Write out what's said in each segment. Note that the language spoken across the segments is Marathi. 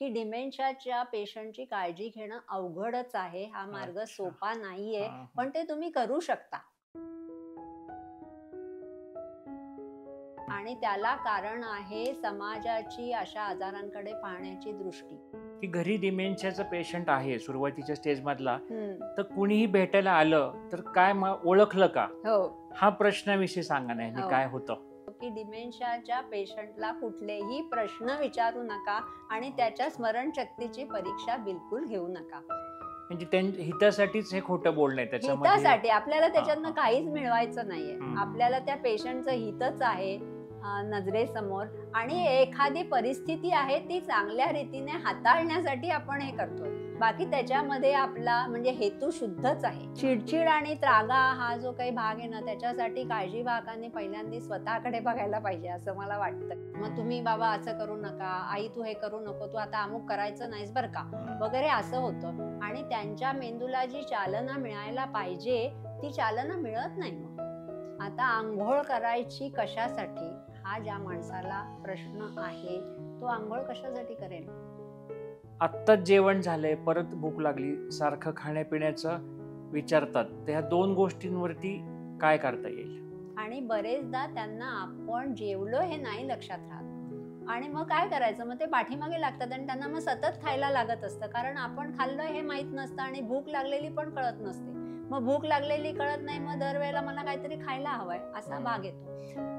की डिमेन्शियाच्या पेशंटची काळजी घेणं अवघडच आहे. हा मार्ग अच्छा. सोपा नाहीये, हां, हां. पण ते तुम्ही करू शकता. आणि त्याला कारण आहे समाजाची अशा आजारांकडे पाहण्याची दृष्टी. की घरी डिमेन्शियाचा पेशंट आहे सुरुवातीच्या स्टेजमधला, हं. तर कुणीही भेटायला आलं तर काय मग ओळखलं का? हो, हा प्रश्नाविषयी सांगा ना, ह्यानी हो. काय होतं? की डिमेन्शियाच्या पेशंटला कुठलेही प्रश्न विचारू नका आणि त्याच्या स्मरणशक्तीची परीक्षा बिलकुल घेऊ नका. म्हणजे हितासाठीच हे खोटं बोलणं आहे त्याच्यामध्ये. हितासाठी आपल्याला हां, त्याच्यातनं हां. काहीच मिळवायचं नाहीये. हं. आपल्याला त्या पेशंटचं हितच आहे नजरेसमोर आणि एखादी परिस्थिती आहे ती चांगल्या रीतीने हाताळण्यासाठी आपण हे करतोय. बाकी त्याच्यामध्ये आपला म्हणजे हेतू शुद्धच आहे. चिडचिड आणि त्रागा हा जो काही भाग आहे ना, त्याच्यासाठी काळजीवाहकाने पहिल्यांदा स्वतःकडे बघायला पाहिजे असं मला वाटतं. मग तुम्ही बाबा असं करू नका, आई तू हे करू नको, तू आता अमुक करायचं नाहीस बरं का, वगैरे असं होतं आणि त्यांच्या मेंदूला जी चालना मिळायला पाहिजे ती चालना मिळत नाही. मग आता अंघोळ करायची कशासाठी हा ज्या माणसाला प्रश्न आहे, तो अंघोळ कशासाठी करेल? आत्ताच जेवण झालंय, परत भूक लागली, सारखं खाण्यापिण्याचं विचारतात. तर ह्या 2 गोष्टींवरती काय करता येईल? आणि बरेचदा त्यांना आपण जेवलो हे नाही लक्षात राहत आणि मग काय करायचं, मग ते पाठीमागे लागतात आणि त्यांना मग सतत खायला लागत असतं, कारण आपण खाल्लं हे माहित नसतं आणि भूक लागलेली पण कळत नसते. मग भूक लागलेली कळत नाही, मग दरवेळेला मला काहीतरी खायला हवंय असा भाग येतो.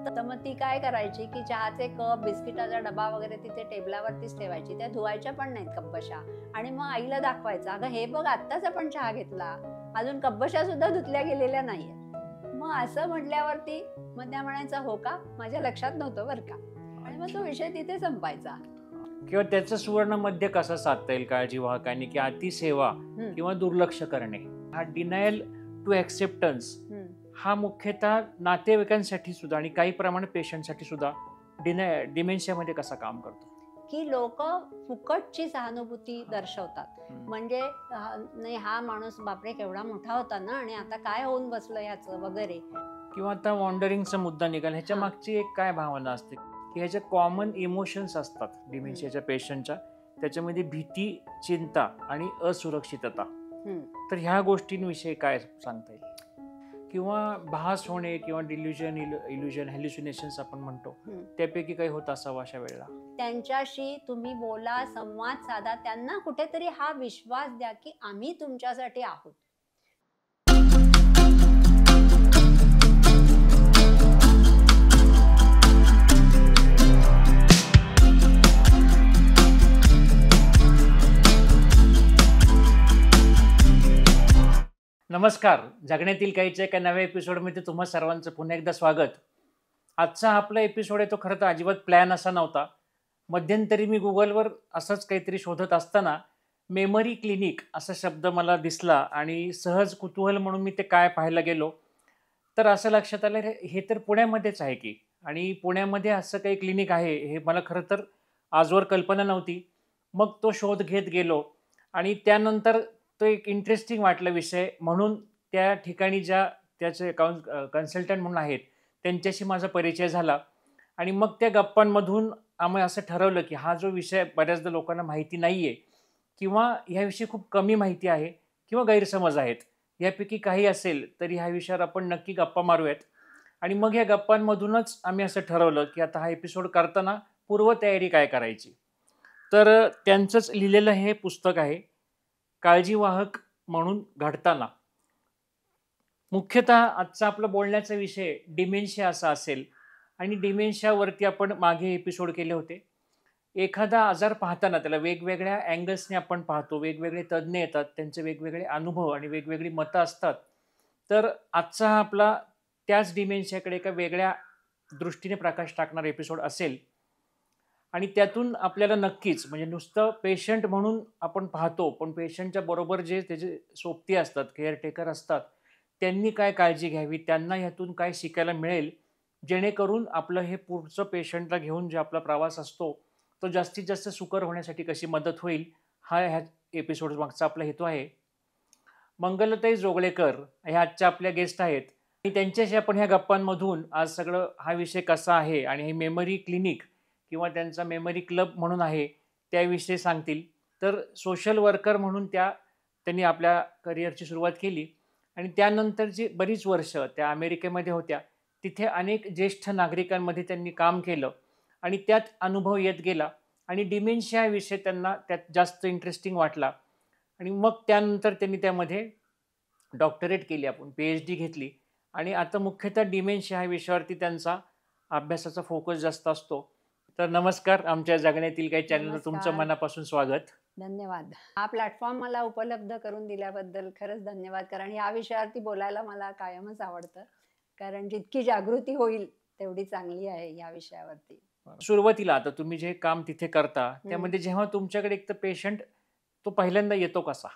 तर मग ती काय करायची की चहाचे कप, बिस्किटाचा डबा वगैरे तिथे टेबलावरतीच ठेवायची. त्या धुवायच्या पण नाहीत कप्पशा आणि मग आईला दाखवायचं, अगं हे बघ आत्ताच आपण चहा घेतला, अजून कप्पशा सुद्धा धुतल्या गेलेल्या नाहीये. मग असं म्हटल्यावरती मग त्या म्हणायचा, हो का, माझ्या लक्षात नव्हतं बरं का, आणि मग तो विषय तिथे संपायचा. किंवा त्याचं सुवर्ण मध्य कसं साधता येईल काळजीवाहकांनी, की अतिसेवा हम्म, किंवा दुर्लक्ष करणे? हा डिनायल टू एक्सेप्टन्स हम्म. हा मुख्यतः नातेवाईकांसाठी सुद्धा आणि काही प्रमाणात पेशंटसाठी सुद्धा डिमेन्शियामध्ये कसा काम करतो? की लोक फुकटची सहानुभूती दर्शवतात. म्हणजे नाही हा माणूस बापरे केवढा मोठा होता ना आणि आता काय होऊन बसलं याचं वगैरे. किंवा आता वॉन्डरिंगचा मुद्दा निघाला, ह्याच्या हां. मागची एक काय भावना असते, की ह्याच्या कॉमन इमोशन्स असतात डिमेन्शियाच्या पेशंटच्या, त्याच्यामध्ये भीती, चिंता आणि असुरक्षितता. हम्म. तर ह्या गोष्टींविषयी काय सांगता येईल? किंवा भास होणे किंवा इल्युजन हॅल्युसिनेशन्स आपण म्हणतो, हम्म. त्यापैकी काही होत असावं अशा वेळेला? त्यांच्याशी तुम्ही बोला, संवाद साधा, त्यांना कुठेतरी हा विश्वास द्या की आम्ही तुमच्यासाठी आहोत. नमस्कार, जगण्यातील काहीच्या एका नव्या एपिसोडमध्ये तुम्हा सर्वांचं पुन्हा एकदा स्वागत. आजचा आपला एपिसोड आहे तो खरं तर अजिबात प्लॅन असा नव्हता. मध्यंतरी मी गुगलवर असंच काहीतरी शोधत असताना मेमरी क्लिनिक असा शब्द मला दिसला आणि सहज कुतूहल म्हणून मी ते काय पाहायला गेलो. तर असं लक्षात आलं, हे तर पुण्यामध्येच आहे की, आणि पुण्यामध्ये असं काही क्लिनिक आहे हे मला खरं तर आजवर कल्पना नव्हती. मग तो शोध घेत गेलो आणि त्यानंतर तो एक इंटरेस्टिंग वाटला विषय म्हणून त्या ठिकाणी ज्या त्याचे कन्सल्टंट म्हणून आहेत त्यांच्याशी माझा परिचय झाला आणि मग त्या गप्पांमधून आम्ही असं ठरवलं की हा जो विषय बऱ्याचदा लोकांना माहिती नाही आहे किंवा ह्याविषयी खूप कमी माहिती आहे किंवा गैरसमज आहेत, यापैकी काही असेल तरी ह्या विषयावर आपण नक्की गप्पा मारूयात. आणि मग या गप्पांमधूनच आम्ही असं ठरवलं की आता हा एपिसोड करताना पूर्वतयारी काय करायची. तर त्यांचंच लिहिलेलं हे पुस्तक आहे, काळजीवाहक म्हणून घडताना. मुख्यतः आजचा आपला बोलण्याचा विषय डिमेन्शिया असा असेल आणि डिमेन्शियावरती आपण मागे एपिसोड केले होते. एखादा आजार पाहताना त्याला वेगवेगळ्या अँगल्सने आपण पाहतो, वेगवेगळे तज्ज्ञ येतात, त्यांचे वेगवेगळे अनुभव आणि वेगवेगळी मतं असतात. तर आजचा हा आपला त्याच डिमेन्शियाकडे एका वेगळ्या दृष्टीने प्रकाश टाकणारा एपिसोड असेल आणि त्यातून आपल्याला नक्कीच म्हणजे नुसतं पेशंट म्हणून आपण पाहतो, पण पेशंटच्या बरोबर जे त्याचे सोबती असतात, केअरटेकर असतात, त्यांनी काय काळजी घ्यावी, त्यांना ह्यातून काय शिकायला मिळेल, जेणेकरून आपलं हे पुढचं पेशंटला घेऊन जे आपला प्रवास असतो तो जास्तीत जास्त सुकर होण्यासाठी कशी मदत होईल, हा ह्या एपिसोड मागचा आपला हेतू आहे. मंगलताई जोगळेकर हे आजच्या आपल्या गेस्ट आहेत आणि त्यांच्याशी आपण ह्या गप्पांमधून आज सगळं हा विषय कसा आहे आणि हे मेमरी क्लिनिक किंवा त्यांचा मेमरी क्लब म्हणून आहे त्याविषयी सांगतील. तर सोशल वर्कर म्हणून त्यांनी आपल्या करिअरची सुरुवात केली आणि त्यानंतरची बरीच वर्ष त्या अमेरिकेमध्ये होत्या. तिथे अनेक ज्येष्ठ नागरिकांमध्ये त्यांनी काम केलं आणि त्यात अनुभव येत गेला आणि डिमेन्शिया हा विषय त्यांना त्यात जास्त इंटरेस्टिंग वाटला आणि मग त्यानंतर त्यांनी त्यामध्ये डॉक्टरेट केली, आपण PhD घेतली आणि आता मुख्यतः डिमेन्शिया ह्या विषयावरती त्यांचा अभ्यासाचा फोकस जास्त असतो. तर नमस्कार, आमच्या जगण्यातील काही चॅनलवर तुमचं नमस्कार. मनापासून स्वागत. धन्यवाद. हा प्लॅटफॉर्म मला उपलब्ध करून दिल्याबद्दल खरंच धन्यवाद. कारण या विषयावरती बोलायला मला कायमच आवडतं. कारण जितकी जागृती होईल तेवढी चांगली आहे या विषयावरती. सुरुवातीला आता तुम्ही जे काम तिथे करता त्यामध्ये जेव्हा तुमच्याकडे एक तर पेशंट तो पहिल्यांदा येतो कसा?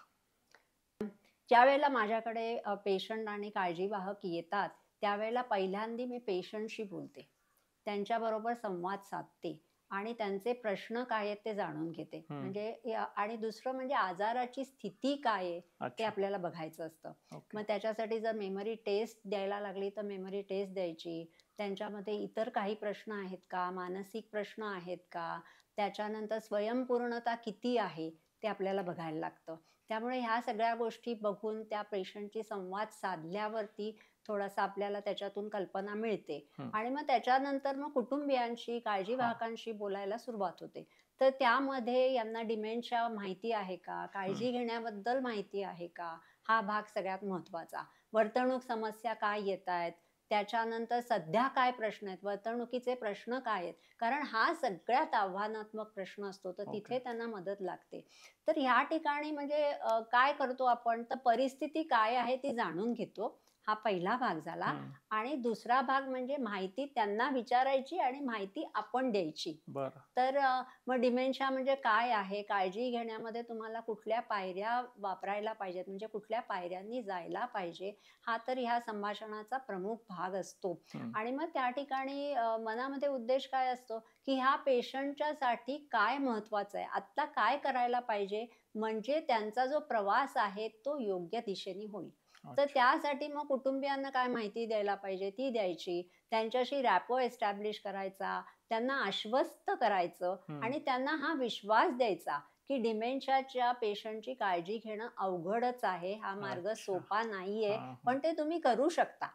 ज्यावेळेला माझ्याकडे पेशंट आणि काळजीवाहक येतात त्यावेळेला पहिल्यांदा मी पेशंटशी बोलते, त्यांच्याबरोबर संवाद साधते आणि त्यांचे प्रश्न काय आहेत ते जाणून घेते. म्हणजे आणि दुसरं म्हणजे आजाराची स्थिती काय आहे ते अच्छा. आपल्याला बघायचं असतं. ओके. मग त्याच्यासाठी जर मेमरी टेस्ट द्यायला लागली तर मेमरी टेस्ट द्यायची. त्यांच्यामध्ये इतर काही प्रश्न आहेत का, मानसिक प्रश्न आहेत का, त्याच्यानंतर स्वयंपूर्णता किती आहे ते आपल्याला बघायला लागतं. त्यामुळे ह्या सगळ्या गोष्टी बघून त्या पेशंटची संवाद साधल्यावरती थोडासा आपल्याला त्याच्यातून कल्पना मिळते आणि मग त्याच्यानंतर मग कुटुंबियांशी, काळजीवाहकांशी बोलायला सुरुवात होते. तर त्यामध्ये यांना डिमेन्शिया माहिती आहे का, काळजी घेण्याबद्दल माहिती आहे का, हा भाग सगळ्यात महत्त्वाचा. वर्तणूक समस्या काय येत आहेत, त्याच्यानंतर सध्या काय प्रश्न आहेत, वर्तणुकीचे प्रश्न काय आहेत, कारण हा सगळ्यात आव्हानात्मक प्रश्न असतो. तर तिथे त्यांना मदत लागते. तर ह्या ठिकाणी म्हणजे काय करतो आपण, तर परिस्थिती काय आहे ती जाणून घेतो. हा पहिला भाग झाला. आणि दुसरा भाग म्हणजे माहिती त्यांना विचारायची आणि माहिती आपण द्यायची. बरं. तर मग डिमेन्शिया म्हणजे काय आहे, काळजी घेण्यामध्ये तुम्हाला कुठल्या पायऱ्या वापरायला पाहिजेत, म्हणजे कुठल्या पायऱ्यांनी जायला पाहिजे, हा तर ह्या संभाषणाचा प्रमुख भाग असतो. आणि मग त्या ठिकाणी मनामध्ये उद्देश काय असतो, की ह्या पेशंटच्यासाठी काय महत्वाचं आहे, आत्ता काय करायला पाहिजे, म्हणजे त्यांचा जो प्रवास आहे तो योग्य दिशेने होईल. तर त्यासाठी मग कुटुंबियांना काय माहिती द्यायला पाहिजे ती द्यायची, त्यांच्याशी रॅपो एस्टॅब्लिश करायचा, त्यांना आश्वस्त करायचं आणि त्यांना हा विश्वास द्यायचा की डिमेन्शियाच्या पेशंटची काळजी घेणं अवघडच आहे, हा मार्ग सोपा नाहीये, पण ते तुम्ही करू शकता.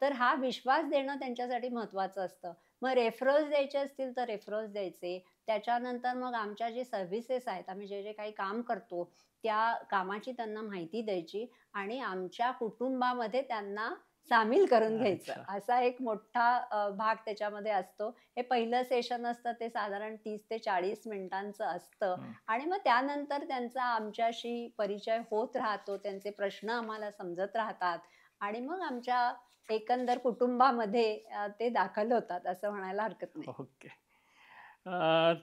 तर हा विश्वास देणं त्यांच्यासाठी महत्वाचं असतं. मग रेफरन्स द्यायचे असतील तर रेफरन्स द्यायचे. त्याच्यानंतर मग आमच्या जे सर्व्हिसेस आहेत, आम्ही जे जे काही काम करतो त्या कामाची त्यांना माहिती द्यायची आणि आमच्या कुटुंबामध्ये त्यांना सामील करून घ्यायचं. असा एक मोठा भाग त्याच्यामध्ये असतो. हे पहिलं सेशन असतं ते साधारण 30 ते 40 मिनिटांचं असतं आणि मग त्यानंतर त्यांचा आमच्याशी परिचय होत राहतो, त्यांचे प्रश्न आम्हाला समजत राहतात आणि मग आमच्या एकंदर कुटुंबामध्ये ते दाखल होतात असं म्हणायला हरकत नाही. ओके.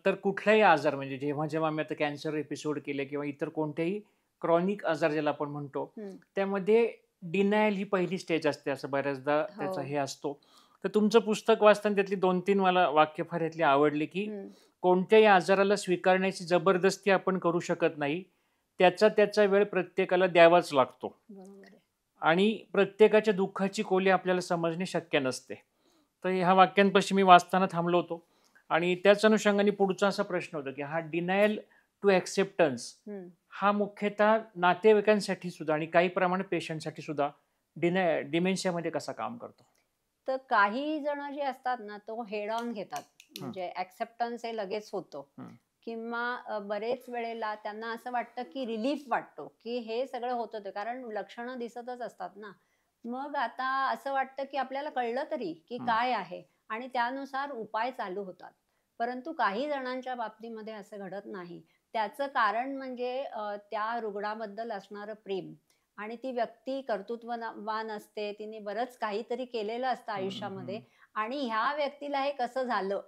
तर कुठलाही आजार म्हणजे जेव्हा जेव्हा आम्ही आता कॅन्सर एपिसोड केले किंवा इतर कोणतेही क्रॉनिक आजार ज्याला आपण म्हणतो त्यामध्ये डिनायल ही पहिली स्टेज असते असं बऱ्याचदा त्याचा हे असतो. तर तुमचं पुस्तक वाचताना त्यातली 2-3 मला वाक्य फार यातली आवडली, की कोणत्याही आजाराला स्वीकारण्याची जबरदस्ती आपण करू शकत नाही, त्याचा वेळ प्रत्येकाला द्यावाच लागतो आणि प्रत्येकाच्या दुःखाची खोली आपल्याला समजणे शक्य नसते. तर ह्या वाक्यांपाशी मी वाचताना थांबलो होतो आणि त्याच अनुषंगाने पुढचा असा प्रश्न होता, की हा डिनायल टू ॲक्सेप्टन्स हा मुख्यतः नातेवाईकांसाठी सुद्धा आणि काही प्रमाणात पेशंटसाठी सुद्धा डिमेन्शियामध्ये कसा काम करतो? तर काही जण जे असतात ना तो हेड ऑन घेतात, म्हणजे ऍक्सेप्टन्स हे लगेच होतं किंवा बरेच वेळेला त्यांना असं वाटतं की रिलीफ वाटतो की हे सगळं होतं ते, कारण लक्षणं दिसतच असतात ना. मग आता असं वाटतं की आपल्याला कळलं तरी की काय आहे आणि त्यानुसार उपाय चालू होतात. परंतु काही जणांच्या बाबतीमध्ये असं घडत नाही. त्याचं कारण म्हणजे त्या रुग्णाबद्दल असणारं प्रेम आणि ती व्यक्ती कर्तृत्ववान असते, तिने बरंच काहीतरी केलेलं असतं आयुष्यामध्ये आणि ह्या व्यक्तीला हे कसं झालं,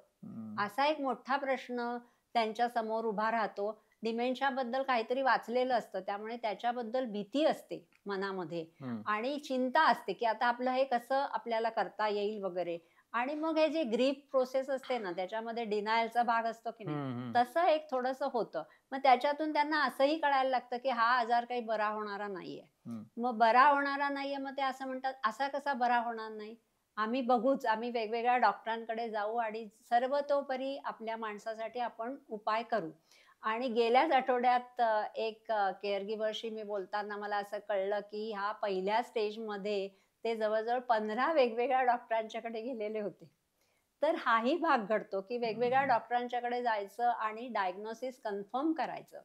असा एक मोठा प्रश्न त्यांच्या समोर उभा राहतो. डिमेन्शियाबद्दल काहीतरी वाचलेलं असतं त्यामुळे त्याच्याबद्दल भीती असते मनामध्ये आणि चिंता असते की आता आपलं हे कसं आपल्याला करता येईल वगैरे. आणि मग हे जे ग्रीफ प्रोसेस असते ना त्याच्यामध्ये डिनायलचा भाग असतो की नाही, तसं एक थोडंसं होतं. मग त्याच्यातून त्यांना असंही कळायला लागतं की हा आजार काही बरा होणारा नाहीये. मग बरा होणारा नाहीये, मग ते असं म्हणतात असा कसा बरा होणार नाही, आम्ही बघूच, आम्ही वेगवेगळ्या डॉक्टरांकडे जाऊ आणि सर्वतोपरी आपल्या माणसासाठी आपण उपाय करू. आणि गेल्याच आठवड्यात एक केअरगिव्हरशी मी बोलताना मला असं कळलं, की ह्या पहिल्या स्टेजमध्ये ते जवळ-जवळ 15 वेगवेगळ्या डॉक्टरांच्याकडे गेलेले होते. तर हाही भाग घडतो, की वेगवेगळ्या डॉक्टरांच्याकडे जायचं आणि डायग्नोसिस कन्फर्म करायचं.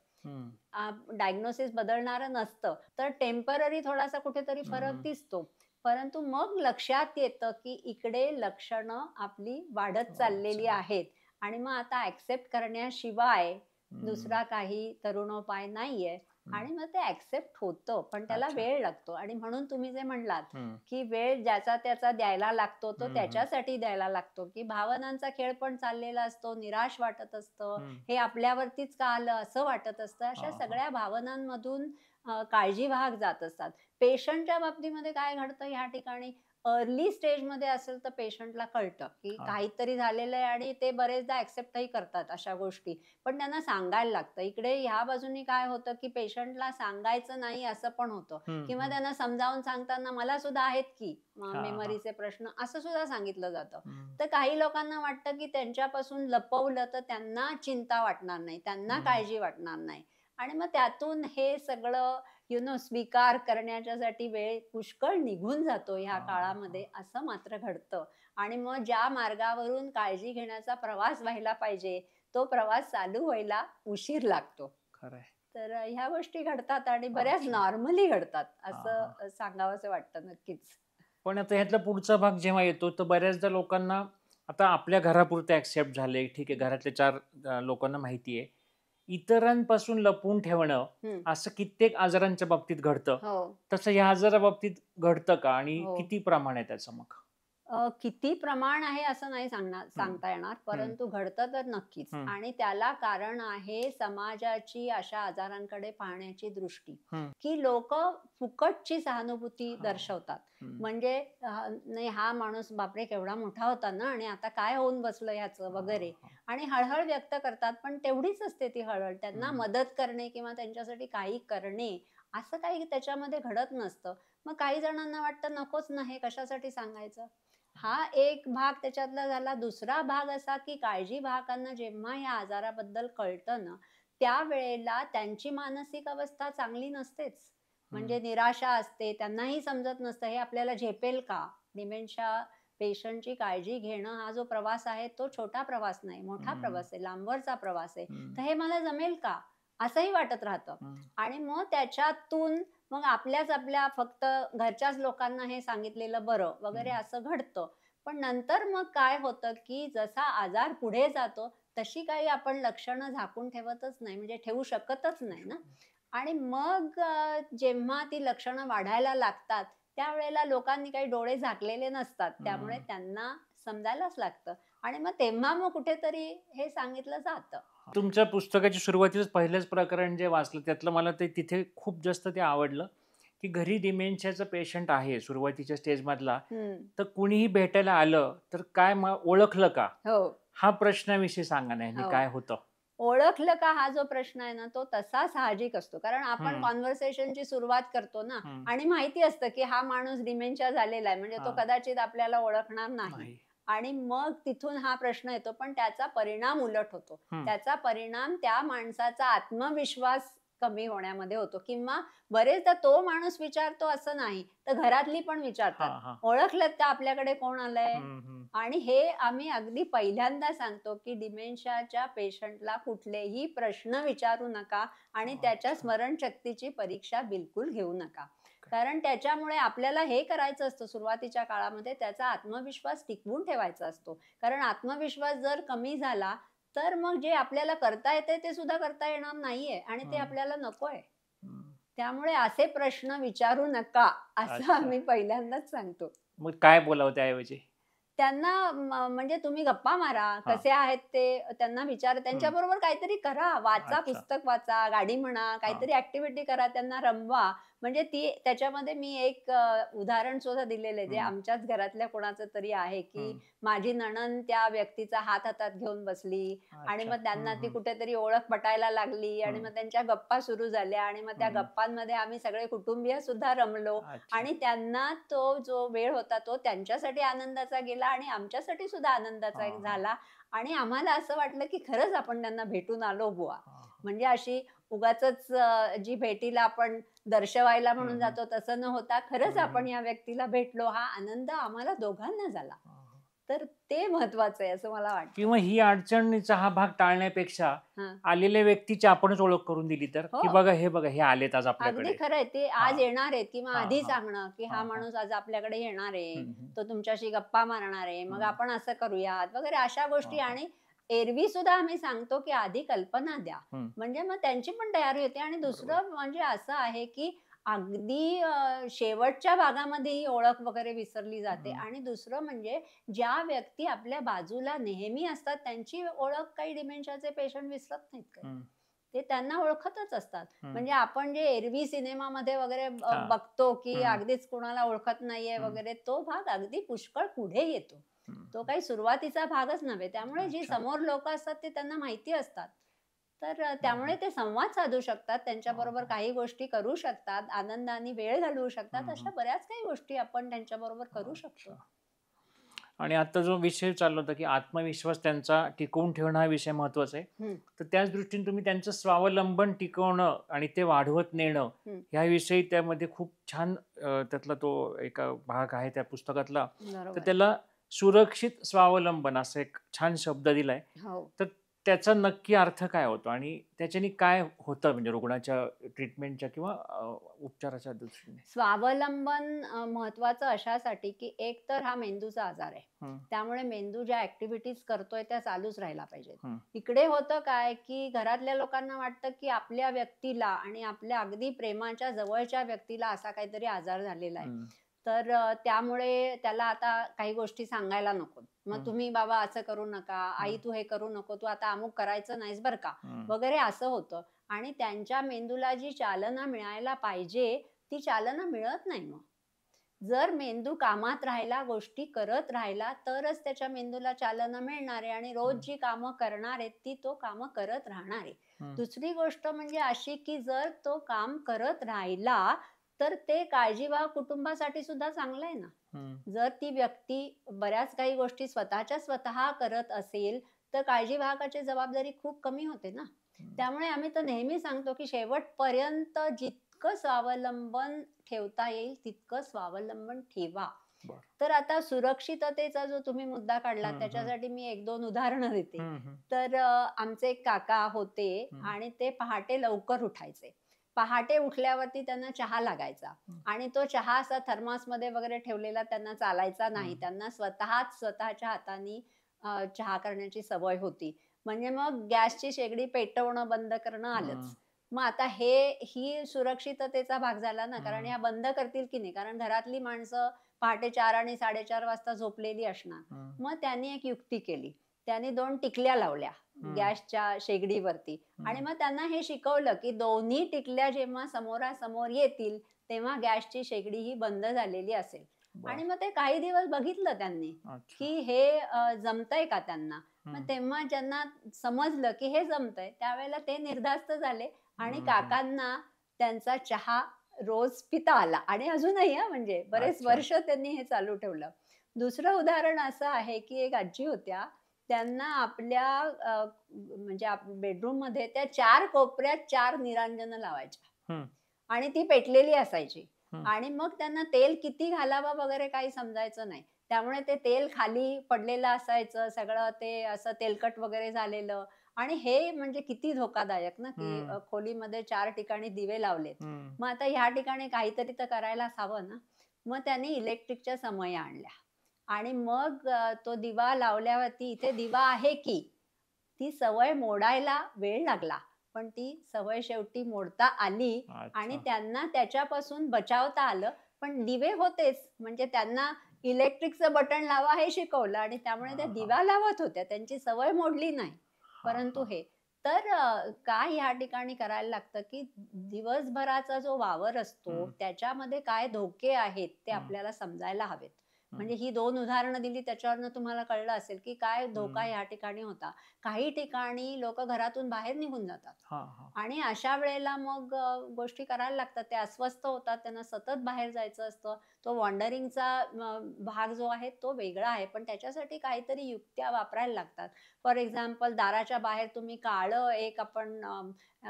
डायग्नोसिस बदलणारं नसतं, तर टेम्पररी थोडासा कुठेतरी फरक दिसतो. परंतु मग लक्षात येतं, की इकडे लक्षणं आपली वाढत चाललेली आहेत आणि मग आता ॲक्सेप्ट करण्याशिवाय दुसरा काही तरुणोपाय नाहीये आणि मग ते ॲक्सेप्ट होतं. पण त्याला अच्छा. वेळ लागतो आणि म्हणून तुम्ही जे म्हणलात, हम्म. की वेळ ज्याचा त्याचा द्यायला लागतो, तो हम्म. त्याच्यासाठी द्यायला लागतो, की भावनांचा खेळ पण चाललेला असतो, निराश वाटत असतं, हम्म. हे आपल्यावरतीच का आलं असं वाटत असतं. अशा सगळ्या भावनांमधून काळजी भाग जात असतात. पेशंटच्या बाबतीमध्ये काय घडतं ह्या ठिकाणी, अर्ली स्टेजमध्ये असेल तर पेशंटला कळतं, की हा. काहीतरी झालेलं आहे आणि ते बरेचदा ॲक्सेप्टही करतात अशा गोष्टी. पण त्यांना सांगायला लागतं. इकडे ह्या बाजूनी काय होतं, की पेशंटला सांगायचं नाही असं पण होतं किंवा त्यांना समजावून सांगताना मला सुद्धा आहेत की हा. मेमरीचे प्रश्न असं सुद्धा सांगितलं जातं. हम्म. तर काही लोकांना वाटतं, की त्यांच्यापासून लपवलं तर त्यांना चिंता वाटणार नाही, त्यांना काळजी वाटणार नाही आणि मग त्यातून हे सगळं स्वीकार करण्याच्यासाठी वेळ पुष्कळ निघून जातो ह्या काळामध्ये, असं मात्र घडतं. आणि मग ज्या मार्गावरून काळजी घेण्याचा प्रवास व्हायला पाहिजे, तो प्रवास चालू व्हायला उशीर लागतो. खरंय. तर ह्या गोष्टी घडतात आणि बऱ्याच अच्छा. नॉर्मली घडतात, हा. असं सांगावंसं वाटतं नक्कीच. पण आता ह्यातला पुढचा भाग जेव्हा येतो तर बऱ्याचदा लोकांना आता आपल्या घरापुरते ऍक्सेप्ट झाले, ठीक आहे, घरातले 4 लोकांना माहिती आहे. इतरांपासून लपवून ठेवणं हं. असं कित्येक आजारांच्या बाबतीत घडतं. हो, तसं ह्या आजाराबाबतीत घडतं का आणि हो. किती प्रमाण आहे त्याचं मग? किती प्रमाण आहे असं नाही हम्म. सांगता येणार, परंतु घडतं तर नक्कीच हम्म. आणि त्याला कारण आहे समाजाची अशा आजारांकडे पाहण्याची दृष्टी, हम्म. की लोकं फुकटची सहानुभूती हा. दर्शवतात. हम्म. म्हणजे नाही हा माणूस बापरे केवढा मोठा होता ना आणि आता काय होऊन बसलं ह्याचं वगैरे आणि हळहळ व्यक्त करतात. पण तेवढीच असते ती हळहळ. त्यांना मदत करणे किंवा त्यांच्यासाठी काही करणे असं काही त्याच्यामध्ये घडत नसतं. मग काही जणांना वाटतं नकोच ना, हे कशासाठी सांगायचं. हा एक भाग त्याच्यातला झाला. दुसरा भाग असा, की काळजीवाहकांना जेव्हा या आजाराबद्दल कळतं ना, त्यावेळेला त्यांची मानसिक अवस्था चांगली नसतेच. म्हणजे निराशा असते. त्यांनाही समजत नसतं हे आपल्याला झेपेल का? डिमेन्शिया पेशंटची काळजी घेणं हा जो प्रवास आहे तो छोटा प्रवास नाही, मोठा प्रवास आहे, लांबवरचा प्रवास आहे. तर हे मला जमेल का? असंही वाटत राहतं. आणि मग त्याच्यातून मग आपल्या फक्त घरच्याच लोकांना हे सांगितलेलं बरं वगैरे असं घडतं. पण नंतर मग काय होतं, की जसा आजार पुढे जातो, तशी काही आपण लक्षणं झाकून ठेवतच नाही, म्हणजे ठेवू शकतच नाही ना. आणि मग जेव्हा ती लक्षणं वाढायला लागतात, त्यावेळेला लोकांनी काही डोळे झाकलेले नसतात. त्यामुळे त्यांना समजायलाच लागतं आणि मग तेव्हा मग कुठेतरी हे सांगितलं जातं. तुमच्या पुस्तकाची सुरुवातीच पहिलंच प्रकरण जे वाचलं त्यातलं मला ते तिथे खूप जास्त ते आवडलं, की घरी डिमेन्शियाचा पेशंट आहे सुरुवातीच्या स्टेजमधला, हं. तर कुणीही भेटायला आलं तर काय ओळखलं का? हो, हा प्रश्नाविषयी सांगा ना, ह्यानी हो. काय होतं? ओळखलं का हा जो प्रश्न आहे ना, तो तसा साहजिक असतो. कारण आपण हं. कन्व्हर्सेशनची सुरुवात करतो ना हं. आणि माहिती असतं, की हा माणूस डिमेन्शिया झालेला आहे. म्हणजे तो हां. कदाचित आपल्याला ओळखणार नाही. नाही. आणि मग तिथून हा प्रश्न येतो. पण त्याचा परिणाम उलट होतो. त्याचा परिणाम त्या माणसाचा आत्मविश्वास कमी होण्यामध्ये होतो किंवा बरेचदा तो माणूस विचारतो असं नाही, तर घरातली पण विचारतात. हां, हां. ओळखलत का आपल्याकडे कोण आलंय? हं, हं. आणि हे आम्ही अगदी पहिल्यांदा सांगतो, की डिमेन्शियाच्या पेशंटला कुठलेही प्रश्न विचारू नका आणि त्याच्या अच्छा. स्मरणशक्तीची परीक्षा बिलकुल घेऊ नका. कारण त्याच्यामुळे आपल्याला हे करायचं असतं सुरुवातीच्या काळामध्ये, त्याचा आत्मविश्वास टिकवून ठेवायचा असतो. कारण आत्मविश्वास जर कमी झाला, तर मग जे आपल्याला करता येतंय ते सुद्धा करता येणार नाहीये आणि ते आपल्याला नकोय. त्यामुळे असे प्रश्न विचारू नका, असं अच्छा. आम्ही पहिल्यांदाच सांगतो. मग काय बोलावं त्याऐवजी? त्यांना म्हणजे तुम्ही गप्पा मारा, हां. कसे आहेत ते त्यांना विचारा. त्यांच्याबरोबर काहीतरी करा, वाचा, अच्छा. पुस्तक वाचा, गाडी म्हणा, काहीतरी ॲक्टिव्हिटी करा, त्यांना रमवा. म्हणजे ती त्याच्यामध्ये मी एक उदाहरण सुद्धा दिलेलं आहे, जे आमच्याच घरातल्या कोणाचं तरी आहे, की माझी नणंद त्या व्यक्तीचा हात हातात घेऊन बसली आणि अच्छा. मग त्यांना ती कुठेतरी ओळख पटायला लागली आणि मग त्यांच्या गप्पा सुरू झाल्या आणि मग त्या गप्पांमध्ये आम्ही सगळे कुटुंबीय सुद्धा रमलो अच्छा. आणि त्यांना तो जो वेळ होता तो त्यांच्यासाठी आनंदाचा गेला आणि आमच्यासाठी सुद्धा आनंदाचा एक हां, हां. झाला आणि आम्हाला असं वाटलं, की खरंच आपण त्यांना भेटून आलो बुवा. हां. म्हणजे अशी उगाचच जी भेटीला आपण दर्शवायला म्हणून जातो तसं न होता खरंच आपण या व्यक्तीला भेटलो, हा आनंद आम्हाला दोघांना झाला. तर ते महत्वाचं आहे असं मला वाटतं. किंवा ही अडचणीचा हा भाग टाळण्यापेक्षा हां. आलेल्या व्यक्तीची आपणच ओळख करून दिली तर, हो. की बघा हे बघा हे आलेत आज अगदी आपल्याकडे. खरंय. ते आज हां. येणार आहेत किंवा हां, आधी हां. सांगणं, की हा हां, हां. माणूस आज आपल्याकडे येणार आहे. हं, हं. तो तुमच्याशी गप्पा मारणार आहे. मग हं. आपण असं करूयात वगैरे अशा गोष्टी. हां, हां. आणि एरवी सुद्धा आम्ही सांगतो, की आधी कल्पना द्या. हं. म्हणजे मग त्यांची पण तयारी होते. आणि बरोबर. दुसरं म्हणजे असं आहे, की अगदी शेवटच्या भागामध्ये ही ओळख वगैरे विसरली जाते. हं. आणि दुसरं म्हणजे ज्या व्यक्ती आपल्या बाजूला नेहमी असतात त्यांची ओळख काही डिमेन्शियाचे पेशंट विसरत नाहीत काही. हं. ते त्यांना ओळखतच असतात. हं. म्हणजे आपण जे एरवी सिनेमामध्ये वगैरे हां. बघतो, की हं. अगदीच कुणाला ओळखत नाहीये हं. वगैरे, तो भाग अगदी पुष्कळ पुढे येतो. हं. तो काही सुरुवातीचा भागच नव्हे. त्यामुळे जी अच्छा. समोर लोक असतात ते त्यांना माहिती असतात. तर हं, त्यामुळे हं. ते संवाद साधू शकतात. हां, त्यांच्याबरोबर हां. काही गोष्टी करू शकतात. आनंदाने वेळ घालवू शकतात. हं, अशा हं. बऱ्याच काही गोष्टी आपण त्यांच्याबरोबर करू शकतो. अच्छा. आणि आता जो विषय चालला होता, की आत्मविश्वास त्यांचा टिकवून ठेवणं हा विषय महत्वाचा आहे. हं, तर त्याच दृष्टीने तुम्ही त्यांचं स्वावलंबन टिकवणं आणि ते वाढवत नेणं हं. ह्याविषयी त्यामध्ये खूप छान त्यातला तो एक भाग आहे त्या पुस्तकातला. तर बरोबर. त्याला सुरक्षित स्वावलंबन असा एक छान शब्द दिलाय. हो. तर त्याचा नक्की अर्थ काय होतो आणि त्याच्याने काय होतं म्हणजे रुग्णाच्या ट्रीटमेंटच्या किंवा उपचाराच्या दृष्टीने? स्वावलंबन महत्वाचं अशासाठी, की एक तर हा मेंदूचा आजार आहे. हं. त्यामुळे मेंदू ज्या ऍक्टिव्हिटीज करतोय त्या चालूच राहायला पाहिजेत. हं. इकडे होतं काय, की घरातल्या लोकांना वाटतं, की आपल्या व्यक्तीला आणि आपल्या अगदी प्रेमाच्या जवळच्या व्यक्तीला असा काहीतरी आजार झालेला आहे. हं. तर त्यामुळे त्याला आता काही गोष्टी सांगायला नको. मग हं. तुम्ही बाबा असं करू नका, आई हं. तू हे करू नको, तू आता अमुक करायचं नाहीस बरं का, हं. वगैरे असं होतं. आणि त्यांच्या मेंदूला जी चालना मिळायला पाहिजे ती चालना मिळत नाही मग. जर मेंदू कामात राहिला, गोष्टी करत राहिला, तरच त्याच्या मेंदूला चालना मिळणार आहे आणि रोज हं. जी कामं करणार आहेत ती तो कामं करत राहणार आहे. हं. दुसरी गोष्ट म्हणजे अशी, की जर तो काम करत राहिला तर ते काळजीवाह कुटुंबासाठी सुद्धा चांगलं आहे ना. हं. जर ती व्यक्ती बऱ्याच काही गोष्टी स्वतःच्या स्वतः करत असेल तर काळजीवाहकाची जबाबदारी खूप कमी होते ना. हं. त्यामुळे आम्ही तर नेहमी सांगतो, की शेवटपर्यंत जितकं स्वावलंबन ठेवता येईल तितकं स्वावलंबन ठेवा. बरं. तर आता सुरक्षिततेचा जो तुम्ही मुद्दा काढला हं, हं. त्याच्यासाठी मी 1-2 उदाहरणं देते. हं, हं. तर आमचे एक काका होते हं. आणि ते पहाटे लवकर उठायचे. पहाटे उठल्यावरती त्यांना चहा लागायचा हं. आणि तो चहा असा थर्मासमध्ये वगैरे ठेवलेला त्यांना चालायचा नाही. हं. त्यांना स्वतःच्या हाताने चहा करण्याची सवय होती. म्हणजे मग गॅसची शेगडी पेटवणं बंद करणं आलंच. हं. मग आता ही सुरक्षिततेचा भाग झाला ना, कारण हं. ह्या बंद करतील की नाही? कारण घरातली माणसं पहाटे 4 आणि 4:30 वाजता झोपलेली असणार. हं. मग त्यांनी एक युक्ती केली. त्यांनी 2 टिकल्या लावल्या हं. गॅसच्या शेगडीवरती आणि हं. मग त्यांना हे शिकवलं, की दोन्ही टिकल्या जेव्हा समोरासमोर येतील, तेव्हा गॅसची शेगडी ही बंद झालेली असेल. आणि बरं. मग ते काही दिवस बघितलं त्यांनी, अच्छा. की हे जमतंय का त्यांना. मग हं. तेव्हा ज्यांना समजलं, की हे जमतंय, त्यावेळेला ते निर्धास्त झाले आणि हं, हं. काकांना त्यांचा चहा रोज पिता आला आणि अजूनही म्हणजे बरेच अच्छा. वर्ष त्यांनी हे चालू ठेवलं. दुसरं उदाहरण असं आहे, की एक आजी होत्या. त्यांना आपल्या म्हणजे बेडरूममध्ये त्या 4 कोपऱ्यात 4 निरांजनं लावायच्या हं. आणि ती पेटलेली असायची. हं. आणि मग त्यांना तेल किती घालावं वगैरे काही समजायचं नाही. त्यामुळे ते तेल खाली पडलेलं असायचं, सगळं ते असं तेलकट वगैरे झालेलं. आणि हे म्हणजे किती धोकादायक ना, की हं. खोलीमध्ये 4 ठिकाणी दिवे लावलेत. हं. मग आता ह्या ठिकाणी काहीतरी तर करायलाच हवं ना. मग त्यांनी इलेक्ट्रिकच्या समया आणल्या आणि मग तो दिवा लावल्यावरती इथे दिवा आहे की, ती सवय मोडायला वेळ लागला. पण ती सवय शेवटी मोडता आली आणि अच्छा. त्यांना त्याच्यापासून बचावता आलं. पण दिवे होतेच. म्हणजे त्यांना इलेक्ट्रिकचं बटन लावा हे शिकवलं आणि त्यामुळे त्या हां, हां. दिवा लावत होत्या. त्यांची सवय मोडली नाही. हां, परंतु हां. हे तर काय ह्या ठिकाणी करायला लागतं, की दिवसभराचा जो वावर असतो हं. त्याच्यामध्ये काय धोके आहेत ते हं. आपल्याला समजायला हवेत. म्हणजे ही 2 उदाहरणं दिली त्याच्यावरनं तुम्हाला कळलं असेल की काय धोका हम्म. या ठिकाणी होता. काही ठिकाणी लोक घरातून बाहेर निघून जातात हा हा. आणि अशा वेळेला मग गोष्टी करायला लागतात. ते अस्वस्थ होतात, त्यांना सतत बाहेर जायचं असतं. तो वॉन्डरिंगचा भाग जो आहे तो वेगळा आहे, पण त्याच्यासाठी काहीतरी युक्त्या वापरायला लागतात. फॉर एक्झाम्पल, दाराच्या बाहेर तुम्ही काळं एक आपण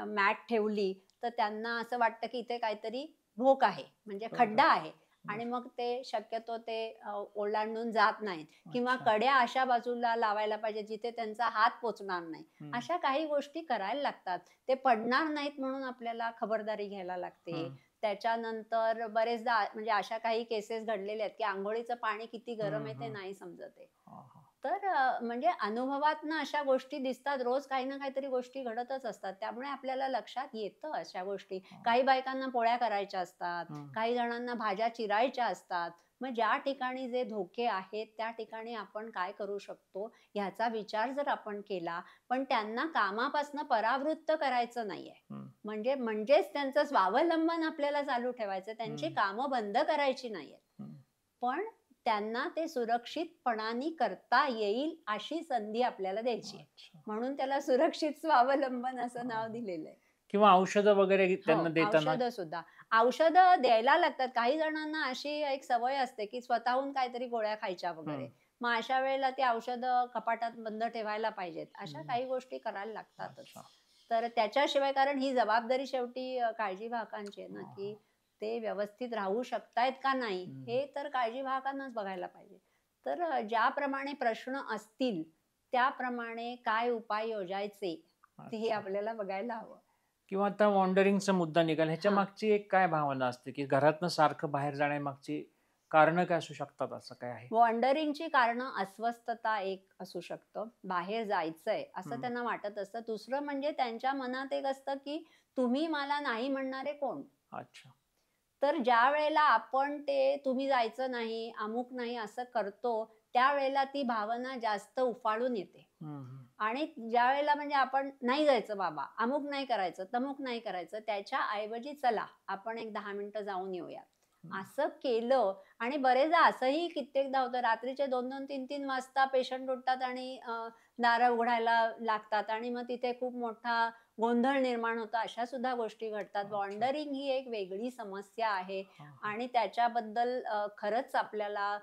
मॅट ठेवली तर त्यांना असं वाटतं की इथे काहीतरी भोक आहे, म्हणजे बरं. खड्डा आहे, बरं. आणि मग ते शक्यतो ते ओलांडून जात नाहीत. किंवा अच्छा. कड्या अशा बाजूला लावायला पाहिजे जिथे त्यांचा हात पोचणार नाही. हम्म. अशा काही गोष्टी करायला लागतात. ते पडणार नाहीत म्हणून आपल्याला खबरदारी घ्यायला लागते. हम्म. त्याच्यानंतर बरेचदा म्हणजे अशा काही केसेस घडलेल्या आहेत की आंघोळीचं पाणी किती गरम आहे ते हम्म. नाही समजत आहे. हा हा. तर म्हणजे अनुभवातनं अशा गोष्टी दिसतात. रोज काही ना काहीतरी गोष्टी घडतच असतात. त्यामुळे आपल्याला लक्षात येतं अशा गोष्टी. हा. काही बायकांना पोळ्या करायच्या असतात, हम्म. काही जणांना भाज्या चिरायच्या असतात. मग ज्या ठिकाणी जे धोके आहेत त्या ठिकाणी आपण काय करू शकतो ह्याचा विचार जर आपण केला, पण त्यांना कामापासून परावृत्त करायचं नाहीये. हम्म. म्हणजेच त्यांचं स्वावलंबन आपल्याला चालू ठेवायचं, त्यांची हम्म. कामं बंद करायची नाहीयेत. हम्म. पण पण त्यांना ते सुरक्षितपणाने करता येईल अशी संधी आपल्याला द्यायची आहे. अच्छा. म्हणून त्याला सुरक्षित स्वावलंबन असं नाव हा. दिलेलं आहे. किंवा औषधं वगैरे हो, त्यांना देताना. औषधं सुद्धा. औषधं द्यायला लागतात. काही जणांना अशी एक सवय असते की स्वतःहून काहीतरी गोळ्या खायच्या वगैरे. हम्म. मग अशा वेळेला ती औषधं कपाटात बंद ठेवायला पाहिजेत. अशा हम्म. काही गोष्टी करायला लागतातच. अच्छा. तर त्याच्याशिवाय, कारण ही जबाबदारी शेवटी काळजीवाहकांची आहे ना, हा की हा. ते व्यवस्थित राहू शकतायत का नाही हम्म. हे तर काळजीवाहकांनाच बघायला पाहिजे. तर ज्याप्रमाणे प्रश्न असतील त्याप्रमाणे काय उपाय योजायचे ते अच्छा. आपल्याला बघायला हवं. किंवा आता वॉन्डरिंगचा मुद्दा निघाला, ह्याच्या हा. मागची एक काय भावना असते की घरातनं सारखं बाहेर जाण्यामागची कारण काय असू शकतात, असं काय आहे? वॉन्डरिंगची कारणं अस्वस्थता एक असू शकतं. बाहेर जायचंय असं हम्म. त्यांना वाटत असतं. दुसरं म्हणजे त्यांच्या मनात एक असतं की तुम्ही मला नाही म्हणणारे कोण? अच्छा. तर ज्या वेळेला आपण ते तुम्ही जायचं नाही, अमुक नाही असं करतो, त्यावेळेला ती भावना जास्त उफाळून येते. हम्म. आणि ज्या वेळेला म्हणजे आपण नाही जायचं बाबा, अमुक नाही करायचं, तमुक नाही करायचं, त्याच्या ऐवजी चला आपण एक 10 मिनिटं जाऊन येऊया हम्म. असं केलं. आणि बरेचदा असंही कित्येकदा होतं, रात्रीचे 2-2, 3-3 वाजता पेशंट उठतात आणि दारं उघडायला लागतात आणि मग तिथे खूप मोठा गोंधळ निर्माण होतो. अशा सुद्धा गोष्टी घडतात. अच्छा. वॉन्डरिंग ही एक वेगळी समस्या आहे हा हा. आणि त्याच्याबद्दल खरंच आपल्याला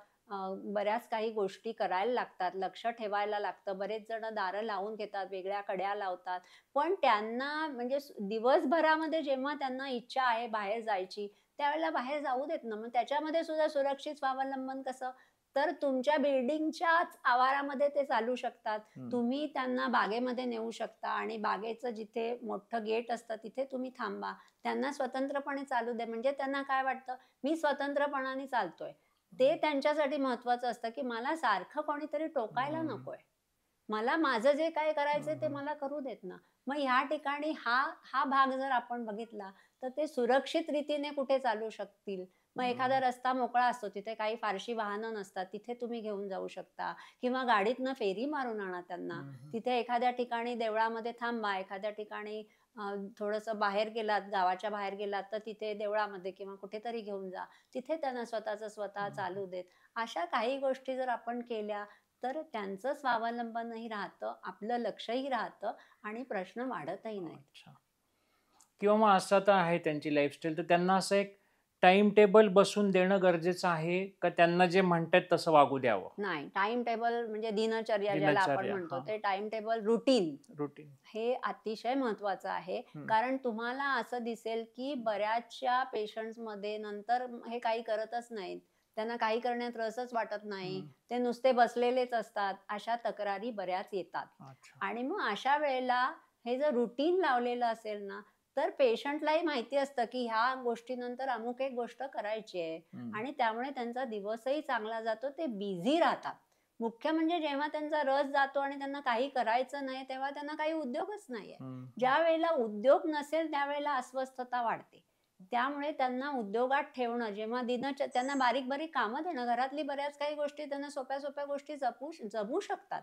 बऱ्याच काही गोष्टी करायला लागतात, लक्ष ठेवायला लागतं. बरेच जण दारं लावून घेतात, वेगळ्या कड्या लावतात. पण त्यांना म्हणजे दिवसभरामध्ये जेव्हा त्यांना इच्छा आहे बाहेर जायची, त्यावेळेला बाहेर जाऊ देत ना. मग त्याच्यामध्ये सुद्धा सुरक्षित स्वावलंबन कसं? तर तुमच्या बिल्डिंगच्याच आवारामध्ये ते चालू शकतात. हम्म. तुम्ही त्यांना बागेमध्ये नेऊ शकता आणि बागेचं जिथे मोठं गेट असतं तिथे तुम्ही थांबा. त्यांना स्वतंत्रपणे चालू द्या. म्हणजे त्यांना काय वाटतं, मी स्वतंत्रपणाने चालतोय. ते त्यांच्यासाठी महत्वाचं असतं की मला सारखं कोणीतरी टोकायला हम्म. नकोय. मला माझं जे काय करायचंय ते हम्म. मला करू देत ना. मग ह्या ठिकाणी हा हा भाग जर आपण बघितला तर ते सुरक्षित रीतीने कुठे चालू शकतील. मग एखादा हम्म. रस्ता मोकळा असतो, तिथे काही फारशी वाहनं नसतात, तिथे तुम्ही घेऊन जाऊ शकता किंवा गाडीतनं फेरी मारून आणा त्यांना. हम्म. तिथे एखाद्या ठिकाणी देवळामध्ये थांबा, एखाद्या ठिकाणी थोडंसं बाहेर गेलात, गावाच्या बाहेर गेलात तर तिथे देवळामध्ये किंवा कुठेतरी घेऊन जा. तिथे त्यांना स्वतःचं स्वतः हम्म. चालू देत. अशा काही गोष्टी जर आपण केल्या तर त्यांचं स्वावलंबनही राहतं, आपलं लक्षही राहतं आणि प्रश्न वाढतही नाहीत. अच्छा. किंवा मग असं आता आहे त्यांची लाईफस्टाईल, तर त्यांना असं एक टाइम टेबल बसून देणं गरजेचं आहे का त्यांना जे म्हणतात तसं वागू द्यावं? नाही, टाइम टेबल म्हणजे दिनचर्या ज्याला आपण दिनचर्या. म्हणतो, हा. ते टाइम टेबल रुटीन रुटीन. हे अतिशय महत्वाचं आहे. हम्म. कारण तुम्हाला असं दिसेल की बऱ्याचशा पेशंट्समध्ये नंतर हे काही करतच नाहीत. त्यांना काही करण्यात रसच वाटत नाही. हम्म. ते नुसते बसलेलेच असतात. अशा तक्रारी बऱ्याच येतात. अच्छा. आणि मग अशा वेळेला हे जर रुटीन लावलेलं असेल ना, तर पेशंटलाही माहिती असतं की ह्या गोष्टीनंतर अमुक एक गोष्ट करायची आहे हम्म. आणि त्यामुळे त्यांचा दिवसही चांगला जातो. ते बिझी राहतात. मुख्य म्हणजे जेव्हा त्यांचा रस जातो आणि त्यांना काही करायचं नाही, तेव्हा त्यांना काही उद्योगच नाहीये. हम्म. ज्या वेळेला उद्योग नसेल त्यावेळेला अस्वस्थता वाढते. त्यामुळे त्यांना उद्योगात ठेवणं, जेव्हा त्यांना बारीक बारीक कामं देणं, घरातली बऱ्याच काही गोष्टी त्यांना सोप्या सोप्या गोष्टी जमू शकतात.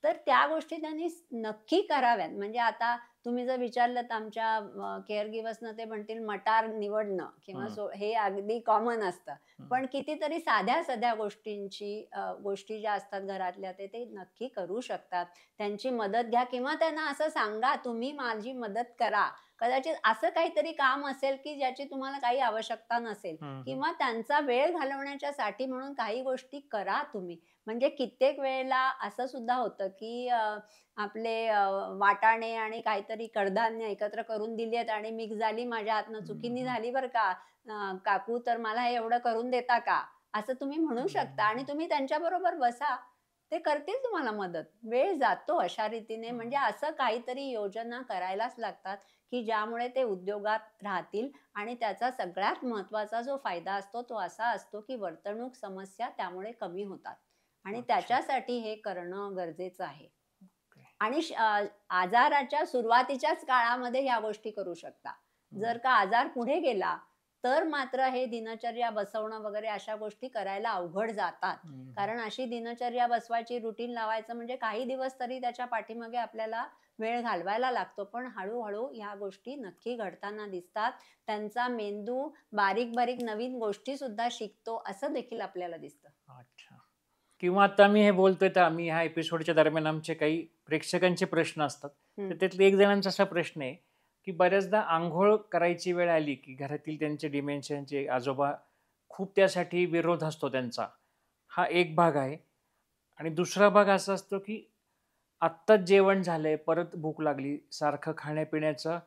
तर त्या गोष्टी त्यांनी नक्की कराव्यात. म्हणजे आता तुम्ही जर विचारलं तर आमच्या केअर गिव्हर्सना ते म्हणतील मटार निवडणं किंवा हे अगदी कॉमन असतं. पण कितीतरी साध्या साध्या गोष्टी ज्या असतात घरातल्या ते नक्की करू शकतात. त्यांची मदत घ्या किंवा त्यांना असं सांगा, तुम्ही माझी मदत करा. कदाचित असं काहीतरी काम असेल की ज्याची तुम्हाला काही आवश्यकता नसेल किंवा त्यांचा वेळ घालवण्याच्यासाठी म्हणून काही गोष्टी करा तुम्ही. म्हणजे कित्येक वेळेला असं सुद्धा होतं की आपले वाटाणे आणि काहीतरी कडधान्य एकत्र करून दिलेत आणि मिक्स झाली, माझ्या हातनं चुकीने झाली बरं का, काकू तर मला हे एवढं करून देता का, असं तुम्ही म्हणू शकता आणि तुम्ही त्यांच्याबरोबर बसा, ते करतील तुम्हाला मदत. वेळ जातो अशा रीतीने. म्हणजे असं काहीतरी योजना करायलाच लागतात की ज्यामुळे ते उद्योगात राहतील आणि त्याचा सगळ्यात महत्वाचा जो फायदा असतो तो असा असतो की वर्तणूक समस्या त्यामुळे कमी होतात आणि त्याच्यासाठी हे करणं गरजेचं आहे. आणि आजाराच्या सुरुवातीच्याच काळामध्ये ह्या गोष्टी करू शकता. जर का आजार पुढे गेला तर मात्र हे दिनचर्या बसवणं वगैरे अशा गोष्टी करायला अवघड जातात. कारण अशी दिनचर्या बसवायची, रुटीन लावायचं म्हणजे काही दिवस तरी त्याच्या पाठीमागे आपल्याला वेळ घालवायला लागतो. पण हळूहळू ह्या गोष्टी नक्की घडताना दिसतात. त्यांचा मेंदू बारीक बारीक नवीन गोष्टी सुद्धा शिकतो असं देखील आपल्याला दिसतं. अच्छा. किंवा आता मी हे बोलतोय तर आम्ही ह्या एपिसोडच्या दरम्यान आमचे काही प्रेक्षकांचे प्रश्न असतात. तर त्यातले एक जणांचा असा प्रश्न आहे की बऱ्याचदा आंघोळ करायची वेळ आली की घरातील त्यांचे डिमेन्शियाचे आजोबा खूप त्यासाठी विरोध असतो त्यांचा. हा एक भाग आहे. आणि दुसरा भाग असा असतो की आत्ताच जेवण झालंय, परत भूक लागली, सारखं खाण्यापिण्याचं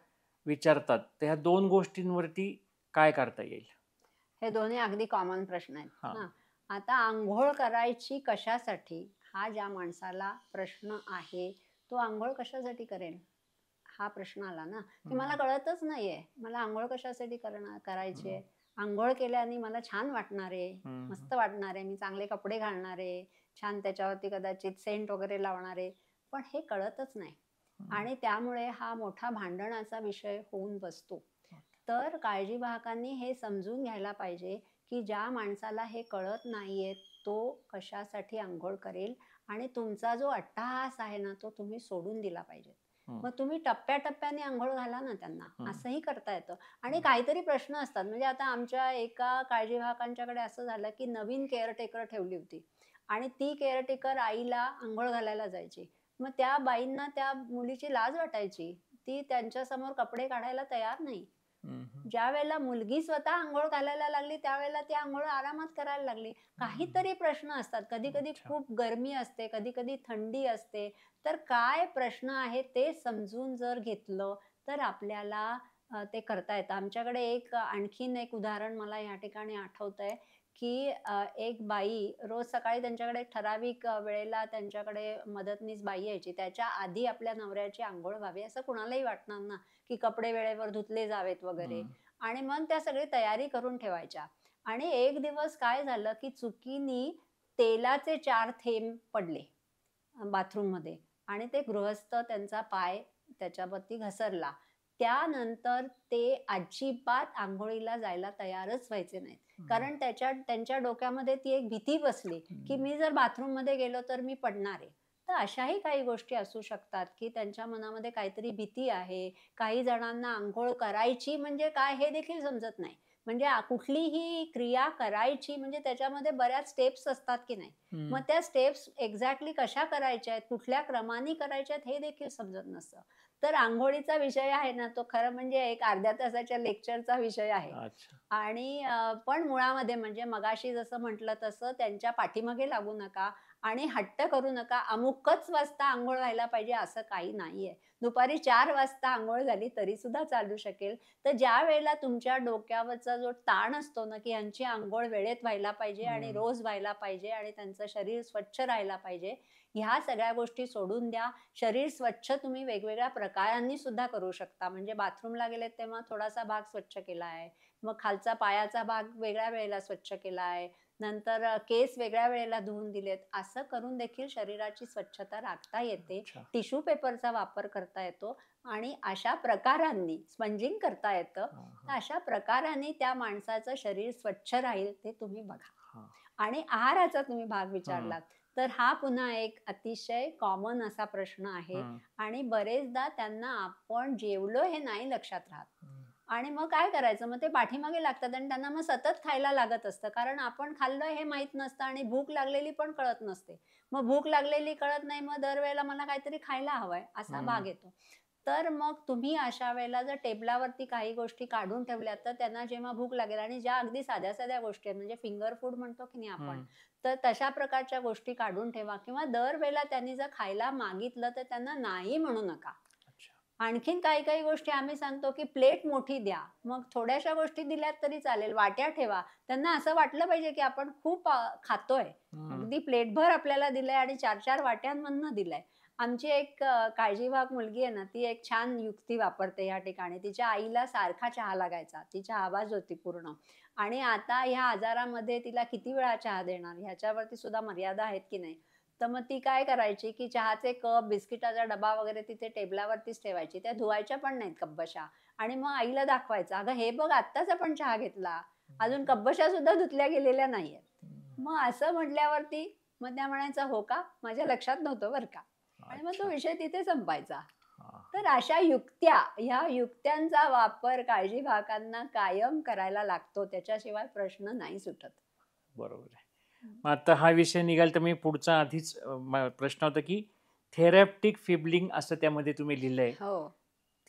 विचारतात. तर ह्या 2 गोष्टींवरती काय करता येईल? हे दोन्ही अगदी कॉमन प्रश्न आहेत. हां. आता अंघोळ करायची कशासाठी हा ज्या माणसाला प्रश्न आहे, तो अंघोळ कशासाठी करेल? हा प्रश्न आला ना, की मला कळतच नाहीये. मला अंघोळ कशासाठी करायची आहे? अंघोळ केल्याने मला छान वाटणार आहे, मस्त वाटणार आहे, मी चांगले कपडे घालणार आहे, छान त्याच्यावरती कदाचित सेंट वगैरे लावणार आहे. पण हे कळतच नाही आणि त्यामुळे हा मोठा भांडणाचा विषय होऊन बसतो. तर काळजीवाहकांनी हे समजून घ्यायला पाहिजे की ज्या माणसाला हे कळत नाहीये तो कशासाठी अंघोळ करेल आणि तुमचा जो अट्टहास आहे ना तो तुम्ही सोडून दिला पाहिजे. मग तुम्ही टप्प्याटप्प्याने अंघोळ घाला ना त्यांना, असंही करता येतं. आणि काहीतरी प्रश्न असतात. म्हणजे आता आमच्या एका काळजीवाहकांच्याकडे असं झालं की नवीन केअरटेकर ठेवली होती आणि ती केअरटेकर आईला अंघोळ घालायला जायची. मग त्या बाईंना त्या मुलीची लाज वाटायची, ती त्यांच्या समोर कपडे काढायला तयार नाही. ज्या वेळेला मुलगी स्वतः अंघोळ घालायला लागली त्यावेळेला ती अंघोळ आरामात करायला लागली. काहीतरी प्रश्न असतात. कधी कधी खूप गरमी असते, कधी कधी थंडी असते. तर काय प्रश्न आहे ते समजून जर घेतलं तर आपल्याला ते करता येतं. आमच्याकडे आणखीन एक उदाहरण मला या ठिकाणी आठवतंय की एक बाई रोज सकाळी त्यांच्याकडे ठराविक वेळेला त्यांच्याकडे मदतनीस बाई यायची. त्याच्या आधी आपल्या नवऱ्याची अंघोळ व्हावी असं कुणालाही वाटणार ना, की कपडे वेळेवर धुतले जावेत वगैरे. आणि मग त्या सगळी तयारी करून ठेवायच्या. आणि एक दिवस काय झालं की चुकीनी तेलाचे 4 थेंब पडले बाथरूममध्ये आणि ते गृहस्थ त्यांचा पाय त्याच्यावरती घसरला. त्यानंतर ते अजिबात अंघोळीला जायला तयारच व्हायचे नाहीत. कारण त्यांच्या डोक्यामध्ये ती एक भीती बसली की मी जर बाथरूममध्ये गेलो तर मी पडणार आहे. तर अशाही काही गोष्टी असू शकतात की त्यांच्या मनामध्ये काहीतरी भीती आहे. काही जणांना अंघोळ करायची म्हणजे काय हे देखील समजत नाही. म्हणजे कुठलीही क्रिया करायची म्हणजे त्याच्यामध्ये बऱ्याच स्टेप्स असतात की नाही. मग त्या स्टेप्स एक्झॅक्टली कशा करायच्या आहेत, कुठल्या क्रमाने करायच्या आहेत हे देखील समजत नसतं. तर अंघोळीचा विषय आहे ना तो खरं म्हणजे एक अर्ध्या तासाच्या लेक्चरचा विषय आहे. आणि पण मुळामध्ये म्हणजे मगाशी जसं म्हटलं तसं त्यांच्या पाठीमागे लागू नका आणि हट्ट करू नका. अमुकच वाजता अंघोळ व्हायला पाहिजे असं काही नाहीये. दुपारी 4 वाजता अंघोळ झाली तरी सुद्धा चालू शकेल. तर ज्या वेळेला तुमच्या डोक्यावरचा जो ताण असतो ना की यांची अंघोळ वेळेत व्हायला पाहिजे आणि रोज व्हायला पाहिजे आणि त्यांचं शरीर स्वच्छ राहायला पाहिजे, ह्या सगळ्या गोष्टी सोडून द्या. शरीर स्वच्छ तुम्ही वेगवेगळ्या प्रकारांनी सुद्धा करू शकता. म्हणजे बाथरूमला गेलेत तेव्हा थोडासा भाग स्वच्छ केला आहे, मग खालचा पायाचा भाग वेगळ्या वेळेला स्वच्छ केला आहे, नंतर केस वेगळ्या वेळेला धुवून दिलेत. असं करून देखील शरीराची स्वच्छता राखता येते. टिश्यू पेपरचा वापर करता येतो आणि अशा प्रकारांनी स्पंजिंग करता येतं. अशा प्रकारांनी त्या माणसाचं शरीर स्वच्छ राहील ते तुम्ही बघा. आणि आहाराचा तुम्ही भाग विचारलात तर हा पुन्हा एक अतिशय कॉमन असा प्रश्न आहे. हं, आणि बरेचदा त्यांना आपण जेवलो हे नाही लक्षात राहत. हं. आणि मग काय करायचं? मग ते पाठीमागे लागतात आणि त्यांना मग सतत खायला लागत असतं. कारण आपण खाल्लं हे माहीत नसतं आणि भूक लागलेली पण कळत नसते. मग भूक लागलेली कळत नाही, मग दरवेळेला मला काहीतरी खायला हवंय असा हं. भाग येतो. तर मग तुम्ही अशा वेळेला जर टेबलावरती काही गोष्टी काढून ठेवल्यात, तर त्यांना जेव्हा भूक लागेल आणि ज्या अगदी साध्या-साध्या गोष्टी आहेत, म्हणजे फिंगर फूड म्हणतो की नाही आपण, हं. तर तशा प्रकारच्या गोष्टी काढून ठेवा किंवा दरवेळेला त्यांनी जर खायला मागितलं, तर त्यांना नाही म्हणू नका. अच्छा. आणखीन काही-काही गोष्टी आम्ही सांगतो, की प्लेट मोठी द्या. मग थोड्याशा गोष्टी दिल्यात तरी चालेल, वाट्या ठेवा. त्यांना असं वाटलं पाहिजे, की आपण खूप खातोय. हं. अगदी प्लेटभर आपल्याला दिलंय आणि 4-4 वाट्यांमधनं दिलंय. आमची एक काळजीवाहक मुलगी आहे ना, ती एक छान युक्ती वापरते या ठिकाणी. तिच्या आईला सारखा चहा लागायचा. ती चहाबाज होती पूर्ण. आणि आता ह्या आजारामध्ये तिला किती वेळा चहा देणार ह्याच्यावरती सुद्धा मर्यादा आहेत की नाही. तर मग ती काय करायची, की चहाचे कप, बिस्किटाचा डबा वगैरे तिथे टेबलावरतीच ठेवायची. त्या धुवायच्या पण नाहीत कप्बशा. आणि मग आईला दाखवायचं, "अगं हे बघ आत्ताच आपण चहा घेतला. अजून कप्बशा सुद्धा धुतल्या गेलेल्या नाहीयेत." हं. मग असं म्हटल्यावरती मग त्या म्हणायच्या, "हो का? माझ्या लक्षात नव्हतं बरं का." आणि मग तो अच्छा. विषय तिथे संपायचा. हां, तर हां. अशा युक्त्या, ह्या युक्त्यांचा वापर काळजीवाहकांना कायम करायला लागतो. त्याच्याशिवाय प्रश्न नाही सुटत. बरोबर आहे. हं. मग आता हा विषय निघाला तर मी पुढचा आधीच प्रश्न होता की थेरॅप्टिक फिबलिंग असं त्यामध्ये तुम्ही लिहिलंय. हो,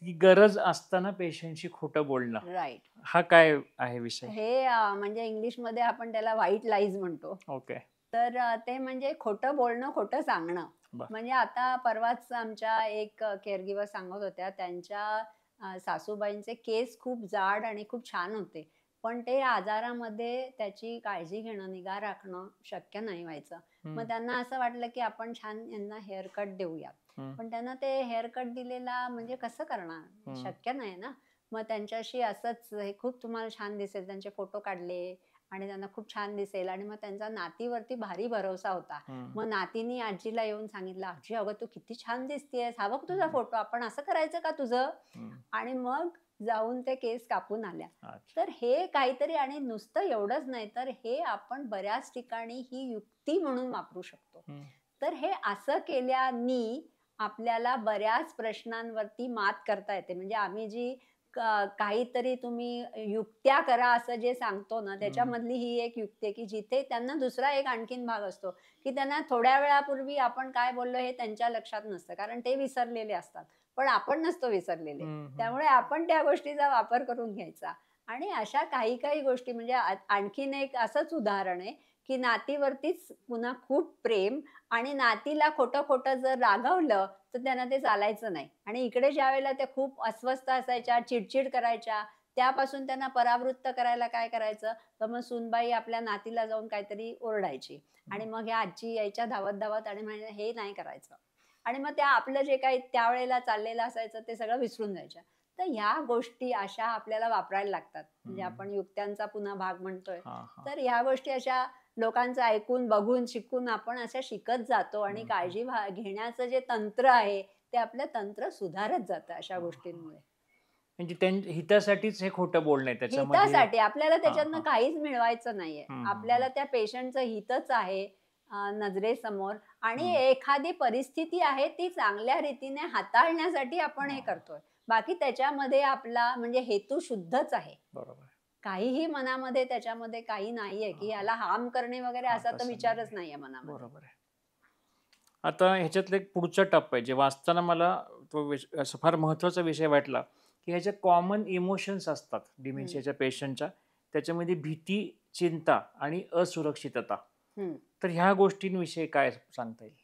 की गरज असताना पेशंटशी खोटं बोलणं. राइट. हा काय आहे विषय? हे म्हणजे इंग्लिशमध्ये आपण त्याला व्हाईट लाईज म्हणतो. ओके. तर ते म्हणजे खोटं बोलणं, खोटं सांगणं. बरं. म्हणजे आता परवाच आमच्या एक केअरगिव्हर सांगत होत्या, त्यांच्या सासूबाईंचे केस खूप जाड आणि खूप छान होते. पण ते आजारामध्ये त्याची काळजी घेणं, निगा राखणं शक्य नाही व्हायचं. हं, मग त्यांना असं वाटलं, की आपण छान यांना हेअर कट देऊयात. हं, पण त्यांना ते हेअर कट दिलेला म्हणजे कसं करणार? हं, शक्य नाही ना. मग त्यांच्याशी असंच हे खूप तुम्हाला छान दिसेल, त्यांचे फोटो काढले आणि त्यांना खूप छान दिसेल आणि मग त्यांचा नातीवरती भारी भरवसा होता. हं, मग नातीनी आजीला येऊन सांगितलं, "आजी अगं तू किती छान दिसतीयेस. हा बघ तुझा हं, फोटो. आपण असं करायचं का तुझं?" हं. आणि मग जाऊन ते केस कापून आल्या. अच्छा. तर हे काहीतरी आणि नुसतं एवढंच नाही, तर हे आपण बऱ्याच ठिकाणी ही युक्ती म्हणून वापरू शकतो. हं, तर हे असं केल्यानी आपल्याला बऱ्याच प्रश्नांवरती मात करता येते. म्हणजे आम्ही जी काहीतरी तुम्ही युक्त्या करा असं जे सांगतो ना, हं, त्याच्यामधली ही एक युक्ती आहे, की जिथे त्यांना दुसरा एक आणखीन भाग असतो, की त्यांना थोड्या वेळापूर्वी आपण काय बोललो हे त्यांच्या लक्षात नसतं. कारण ते विसरलेले असतात. पण आपण नसतो विसरलेले. हं, हं. त्यामुळे आपण त्या गोष्टीचा वापर करून घ्यायचा. आणि अशा काही-काही गोष्टी म्हणजे आणखीन एक असंच उदाहरण आहे, की नातीवरतीच पुन्हा खूप प्रेम आणि नातीला खोटं-खोटं जर रागवलं, तर त्यांना ते चालायचं नाही. आणि इकडे ज्यावेळेला त्या खूप अस्वस्थ असायच्या, चिडचिड करायच्या, त्यापासून त्यांना परावृत्त करायला काय करायचं, तर मग सूनबाई आपल्या नातीला जाऊन काहीतरी ओरडायची. आणि मग ह्या आजी यायच्या धावत-धावत आणि म्हणायच्या, "हे नाही करायचं." आणि मग त्या आपलं जे काही त्यावेळेला चाललेलं असायचं ते सगळं विसरून जायच्या. तर ह्या गोष्टी अशा आपल्याला वापरायला लागतात. म्हणजे हं. आपण युक्त्यांचा पुन्हा भाग म्हणतोय. हां, हां. तर ह्या गोष्टी अशा लोकांचं ऐकून, बघून, शिकून आपण अशा शिकत जातो आणि हं, हं. काळजी घेण्याचं जे तंत्र आहे, ते आपलं तंत्र सुधारत जातं अशा हां, हां. गोष्टींमुळे. म्हणजे हितासाठीच हे खोटं बोलणं आहे त्याच्यामध्ये. हितासाठी आपल्याला हां, त्याच्यातनं हां. काहीच मिळवायचं नाहीये. हं, हं, हं. आपल्याला त्या पेशंटचं हितच आहे नजरेसमोर आणि हं. एखादी परिस्थिती आहे ती चांगल्या रीतीने हाताळण्यासाठी आपण हे हां. करतोय. बाकी त्याच्यामध्ये आपला म्हणजे हेतू शुद्धच आहे. बरोबर आहे. काहीही मनामध्ये त्याच्यामध्ये काही नाहीये, की हां, हां. ह्याला हार्म करणे वगैरे हां, असा तर तसं विचारच नाहीये. नाहीये मनामध्ये. बरोबर आहे. आता ह्याच्यातला एक पुढचा टप्पा आहे. जे वाचताना मला तो असं फार महत्त्वाचा विषय वाटला, की ह्याच्या कॉमन इमोशन्स असतात हं, डिमेन्शियाच्या पेशंटच्या. त्याच्यामध्ये भीती, चिंता आणि असुरक्षितता. हं. तर ह्या गोष्टींविषयी काय सांगता येईल?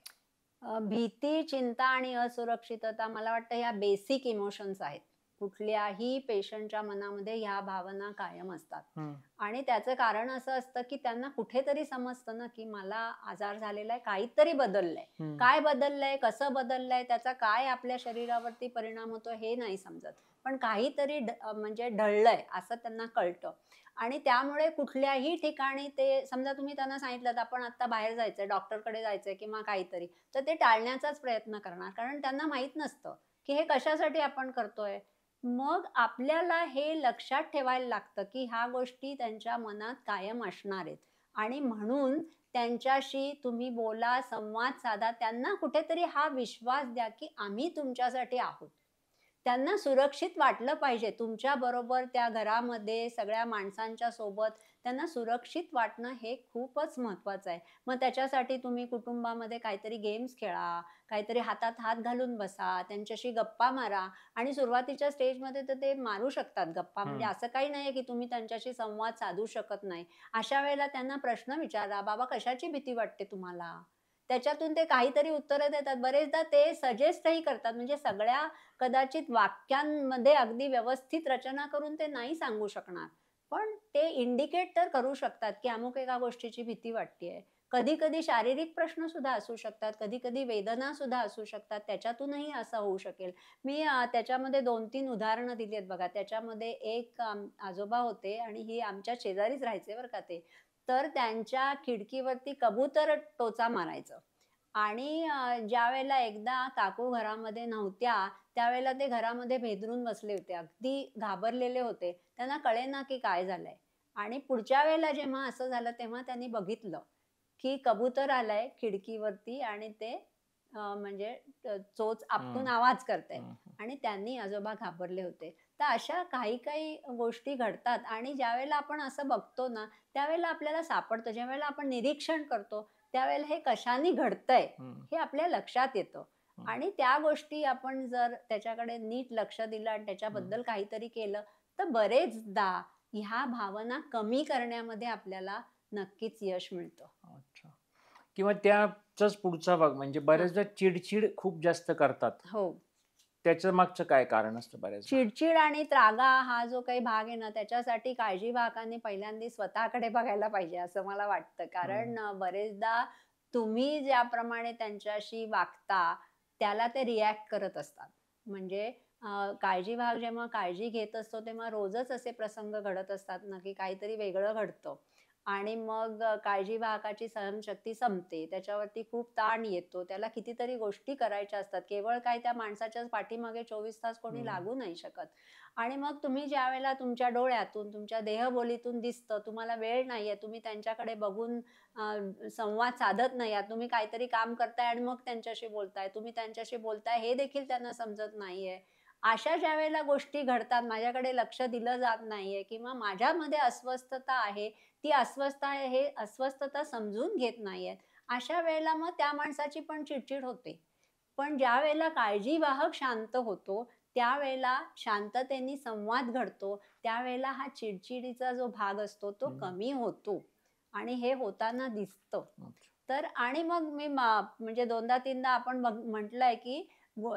भीती, चिंता आणि असुरक्षितता मला वाटतं ह्या बेसिक इमोशन्स आहेत. कुठल्याही पेशंटच्या मनामध्ये ह्या भावना कायम असतात. हं, आणि त्याचं कारण असं असतं, की त्यांना कुठेतरी समजतं ना, की मला आजार झालेला आहे, काहीतरी बदललंय. हं, काय बदललंय, कसं बदललंय, त्याचा काय आपल्या शरीरावरती परिणाम होतो हे नाही समजत. पण काहीतरी म्हणजे ढळलंय असं त्यांना कळतं. आणि त्यामुळे कुठल्याही ठिकाणी ते समजा तुम्ही त्यांना सांगितलंत, आपण आत्ता बाहेर जायचंय, डॉक्टरकडे जायचंय किंवा काहीतरी, तर ते टाळण्याचाच प्रयत्न करणार. कारण त्यांना माहीत नसतं, की हे कशासाठी आपण करतोय. मग आपल्याला हे लक्षात ठेवायला लागतं, की ह्या गोष्टी त्यांच्या मनात कायम असणार आहेत. आणि म्हणून त्यांच्याशी तुम्ही बोला, संवाद साधा. त्यांना कुठेतरी हा विश्वास द्या, की आम्ही तुमच्यासाठी आहोत. त्यांना सुरक्षित वाटलं पाहिजे तुमच्याबरोबर त्या घरामध्ये सगळ्या माणसांच्या सोबत त्यांना सुरक्षित वाटणं हे खूपच महत्वाचं आहे. मग त्याच्यासाठी तुम्ही कुटुंबामध्ये काहीतरी गेम्स खेळा, काहीतरी हातात हात घालून बसा, त्यांच्याशी गप्पा मारा आणि सुरुवातीच्या स्टेजमध्ये तर ते मारू शकतात गप्पा. म्हणजे हम्म. असं काही नाहीये की तुम्ही त्यांच्याशी संवाद साधू शकत नाही. अशा वेळेला त्यांना प्रश्न विचारा, "बाबा कशाची भीती वाटते तुम्हाला?" त्याच्यातून ते काहीतरी उत्तरं देतात. बरेचदा ते सजेस्टही करतात. म्हणजे सगळ्या कदाचित वाक्यांमध्ये अगदी व्यवस्थित रचना करून ते नाही सांगू शकणार. पण ते इंडिकेट तर करू शकतात, की अमुक एका गोष्टीची भीती वाटतेय. कधी-कधी शारीरिक प्रश्न सुद्धा असू शकतात, कधी-कधी वेदना सुद्धा असू शकतात. त्याच्यातूनही असं होऊ शकेल. मी त्याच्यामध्ये 2-3 उदाहरणं दिली आहेत बघा. त्याच्यामध्ये एक आजोबा होते आणि ही आमच्या शेजारीच राहायचे बरं का ते. तर त्यांच्या खिडकीवरती कबूतर टोचा मारायचं. आणि ज्यावेळेला एकदा काकू घरामध्ये नव्हत्या, त्यावेळेला ते घरामध्ये भेदरून बसले होते. अगदी घाबरलेले होते. त्यांना कळेना की काय झालंय. आणि पुढच्या वेळेला जेव्हा असं झालं, तेव्हा त्यांनी बघितलं, की कबूतर आलंय खिडकीवरती आणि ते म्हणजे चोच आपटून हम्म. आवाज करतंय हम्म. आणि त्यांनी आजोबा घाबरले होते. तर अशा काही-काही गोष्टी घडतात आणि ज्यावेळेला आपण असं बघतो ना, त्यावेळेला आपल्याला सापडतं. ज्यावेळेला आपण निरीक्षण करतो, त्यावेळेला हे कशाने घडतंय, हम्म. हे आपल्या लक्षात येतं. हम्म. आणि त्या गोष्टी आपण जर त्याच्याकडे नीट लक्ष दिलं आणि हम्म. त्याच्याबद्दल काहीतरी केलं, तर बरेचदा ह्या भावना कमी करण्यामध्ये आपल्याला नक्कीच यश मिळतं. अच्छा. किंवा त्याचाच पुढचा भाग म्हणजे हां. बऱ्याचदा चिडचिड खूप जास्त करतात. हो. त्याच्या मागचं काय कारण असतं बऱ्याचदा? चिडचिड आणि त्रागा हा जो काही भाग आहे ना, त्याच्यासाठी काळजीवाहकांनी पहिल्यांदा स्वतःकडे बघायला पाहिजे असं मला वाटतं. हम्म. कारण बरेचदा तुम्ही ज्याप्रमाणे त्यांच्याशी वागता, त्याला ते रिॲक्ट करत असतात. म्हणजे काळजीवाहक जेव्हा काळजी घेत असतो, तेव्हा रोजच असे प्रसंग घडत असतात ना, की काहीतरी वेगळं घडतं. आणि मग काळजीवाहकाची सहनशक्ती संपते. त्याच्यावरती खूप ताण येतो. त्याला कितीतरी गोष्टी करायच्या असतात. केवळ काय त्या माणसाच्याच पाठीमागे 24 तास कोणी हम्म. लागू नाही शकत. आणि मग तुम्ही ज्यावेळेला तुमच्या डोळ्यातून, तुमच्या देहबोलीतून दिसतं, तुम्हाला वेळ नाहीये, तुम्ही त्यांच्याकडे बघून संवाद साधत नाही आहात. तुम्ही काहीतरी काम करताय आणि मग त्यांच्याशी बोलताय. तुम्ही त्यांच्याशी बोलताय हे देखील त्यांना समजत नाहीये. अशा ज्यावेळेला गोष्टी घडतात, माझ्याकडे लक्ष दिलं जात नाहीये किंवा माझ्यामध्ये अस्वस्थता आहे, ती अस्वस्थता आहे हे अस्वस्थता समजून घेत नाहीयेत. अशा वेळेला मग त्या माणसाची पण चिडचिड होते. पण ज्यावेळेला काळजीवाहक शांत होतो, त्यावेळेला शांततेने संवाद घडतो, त्यावेळेला हा चिडचिडीचा जो भाग असतो तो हम्म. कमी होतो आणि हे होताना दिसतं. अच्छा. तर आणि मग मी म्हणजे 2दा-3दा आपण म्हटलंय, की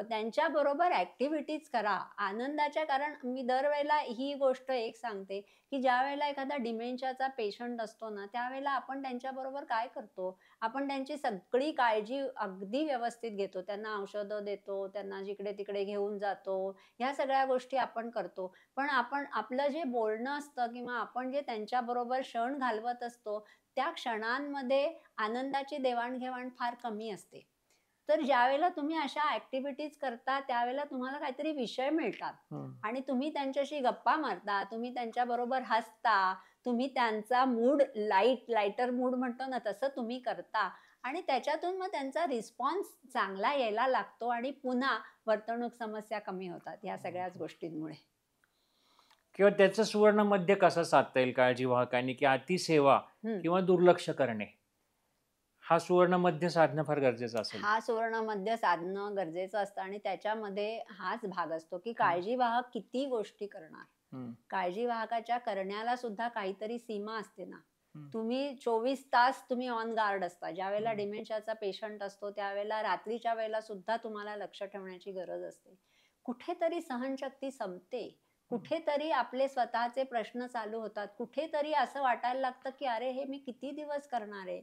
त्यांच्याबरोबर ॲक्टिव्हिटीज करा. आनंदाच्या कारण मी दरवेळेला ही गोष्ट एक सांगते, की ज्यावेळेला एखादा डिमेन्शियाचा पेशंट असतो ना, त्यावेळेला आपण त्यांच्याबरोबर काय करतो? आपण त्यांची सगळी काळजी अगदी व्यवस्थित घेतो. त्यांना औषधं देतो, त्यांना जिकडे-तिकडे घेऊन जातो. ह्या सगळ्या गोष्टी आपण करतो. पण आपण आपलं जे बोलणं असतं किंवा आपण जे त्यांच्याबरोबर क्षण घालवत असतो, त्या क्षणांमध्ये आनंदाची देवाण-घेवाण फार कमी असते. तर ज्यावेळेला तुम्ही अशा ॲक्टिव्हिटीज करता, त्यावेळेला तुम्हाला काहीतरी विषय मिळतात हम्म. आणि तुम्ही त्यांच्याशी गप्पा मारता, तुम्ही त्यांच्याबरोबर हसता, तुम्ही त्यांचा मूड लाईटर मूड म्हणतो ना, तसं तुम्ही करता आणि त्याच्यातून मग त्यांचा रिस्पॉन्स चांगला यायला लागतो आणि पुन्हा वर्तणूक समस्या कमी होतात ह्या सगळ्याच गोष्टींमुळे. किंवा त्याचं सुवर्ण मध्य कसं साधता येईल काळजीवाहकांनी, की अतिसेवा हं. किंवा दुर्लक्ष करणे हा सुवर्ण मध्य साधणं फार गरजेचं असेल. हा सुवर्ण मध्य साधणं गरजेचं असतं आणि त्याच्यामध्ये हाच भाग असतो, की हम्म. काळजीवाहक किती गोष्टी करणार. हम्म. काळजीवाहकाच्या करण्याला सुद्धा काहीतरी सीमा असते ना. हम्म. तुम्ही 24 तास तुम्ही ऑन गार्ड असता. ज्यावेळेला हम्म. डिमेन्शियाचा पेशंट असतो, त्यावेळेला रात्रीच्या वेळेला सुद्धा तुम्हाला लक्ष ठेवण्याची गरज असते. कुठेतरी सहनशक्ती संपते. कुठेतरी आपले स्वतःचे प्रश्न चालू होतात. कुठेतरी असं वाटायला लागतं, की "अरे, हे मी किती दिवस करणार आहे?"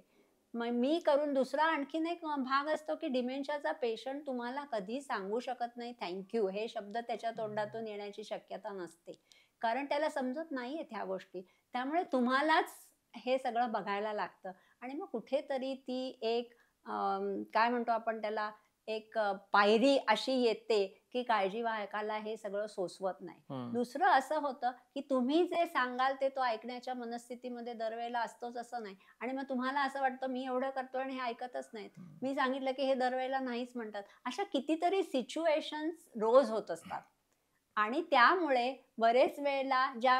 मग मी करून दुसरा आणखीन एक भाग असतो, की डिमेन्शियाचा पेशंट तुम्हाला कधी सांगू शकत नाही थँक यू हे शब्द त्याच्या तोंडातून येण्याची शक्यता नसते. कारण त्याला समजत नाहीयेत ह्या गोष्टी. त्यामुळे तुम्हालाच हे सगळं बघायला लागतं आणि मग कुठेतरी ती एक काय म्हणतो आपण त्याला एक पायरी अशी येते की काळजीवाहकाला हे सगळं सोसवत नाही. हम्म. दुसरं असं होतं की तुम्ही जे सांगाल ते तो ऐकण्याच्या मनस्थितीमध्ये दरवेळेला असतोच असं नाही. आणि मग तुम्हाला असं वाटतं मी एवढं करतोय आणि हे ऐकतच नाहीत. मी सांगितलं की हे दरवेळेला नाहीच म्हणतात. अशा कितीतरी सिच्युएशन्स रोज होत असतात. आणि त्यामुळे बरेच वेळेला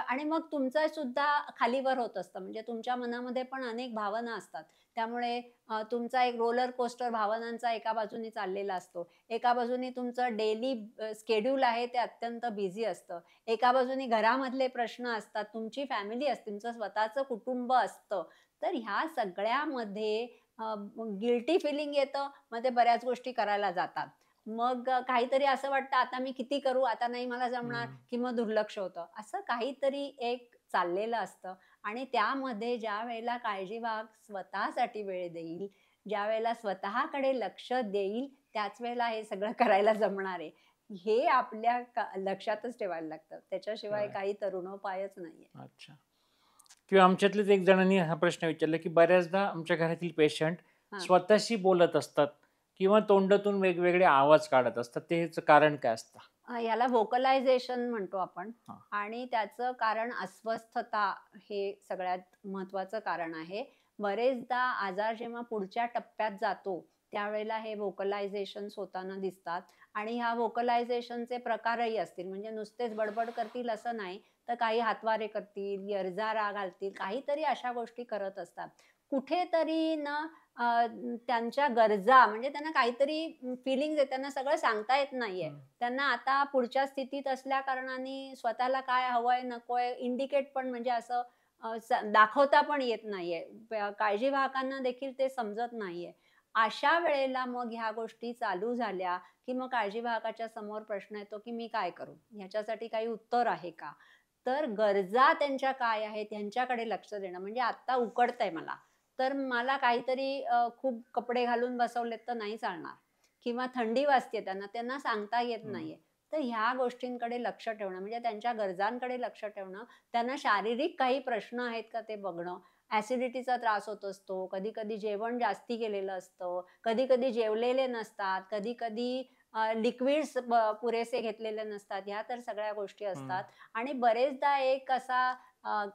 आणि मग तुमचं सुद्धा खालीवर होत असतं. म्हणजे तुमच्या मनामध्ये पण अनेक भावना असतात. त्यामुळे तुमचा एक रोलर कोस्टर भावनांचा एका बाजूने चाललेला असतो. एका बाजूने तुमचं डेली शेड्यूल आहे ते अत्यंत बिझी असतं. एका बाजूने घरामधले प्रश्न असतात, तुमची फॅमिली असते, तुमचं स्वतःचं कुटुंब असतं. तर ह्या सगळ्यामध्ये गिल्टी फिलिंग येतं. मग ते बऱ्याच गोष्टी करायला जातात. मग काहीतरी असं वाटतं आता मी किती करू, आता नाही मला जमणार, की मग दुर्लक्ष होतं. असं काहीतरी एक चाललेलं असतं. आणि त्यामध्ये ज्या वेळेला काळजीवाहक स्वतःसाठी वेळ देईल, ज्या वेळेला स्वतःकडे लक्ष देईल, त्याच वेळेला हे सगळं करायला जमणार आहे. हे आपल्या लक्षातच ठेवायला लागतं. त्याच्याशिवाय बरं. काही तरुणोपायच नाहीये. अच्छा. किंवा आमच्यातलेच एक जणांनी हा प्रश्न विचारला, की बऱ्याचदा आमच्या घरातील पेशंट हां. स्वतःशी बोलत असतात किंवा तोंडातून वेगवेगळे आवाज काढत असतात. त्याचं कारण काय असतं? याला व्होकलायझेशन म्हणतो आपण. हां. आणि त्याचं कारण अस्वस्थता हे सगळ्यात महत्वाचं कारण आहे. बरेचदा आजार जेव्हा पुढच्या टप्प्यात जातो, त्यावेळेला हे व्होकलायझेशन्स होताना दिसतात. आणि ह्या व्होकलायझेशनचे प्रकारही असतील. म्हणजे नुसतेच बडबड करतील असं नाही, तर काही हातवारे करतील, यरजारा घालतील, काहीतरी अशा गोष्टी करत असतात. कुठेतरी ना त्यांच्या गरजा म्हणजे त्यांना काहीतरी फीलिंग्ज आहेत, त्यांना सगळं सांगता येत नाहीये. त्यांना आता पुढच्या स्थितीत असल्या कारणाने स्वतःला काय हवंय, नकोय इंडिकेट पण म्हणजे असं दाखवता पण येत नाहीये. काळजीवाहकांना देखील ते समजत नाहीये. अशा वेळेला मग ह्या गोष्टी चालू झाल्या, की मग काळजीवाहकाच्या समोर प्रश्न येतो, की मी काय करू? ह्याच्यासाठी काही उत्तर आहे का? तर गरजा त्यांच्या काय आहेत ह्यांच्याकडे लक्ष देणं. म्हणजे आत्ता उकडतंय मला, तर मला काहीतरी खूप कपडे घालून बसवलेत तर नाही चालणार. किंवा थंडी वाजते त्यांना, त्यांना सांगता येत नाहीये. तर ह्या गोष्टींकडे लक्ष ठेवणं म्हणजे त्यांच्या गरजांकडे लक्ष ठेवणं, त्यांना शारीरिक काही प्रश्न आहेत का ते बघणं. ॲसिडिटीचा त्रास होत असतो, कधी-कधी जेवण जास्ती केलेलं असतं, कधी-कधी जेवलेले नसतात, कधी-कधी लिक्विड्स पुरेसे घेतलेले नसतात. ह्या तर सगळ्या गोष्टी असतात. आणि बरेचदा एक असा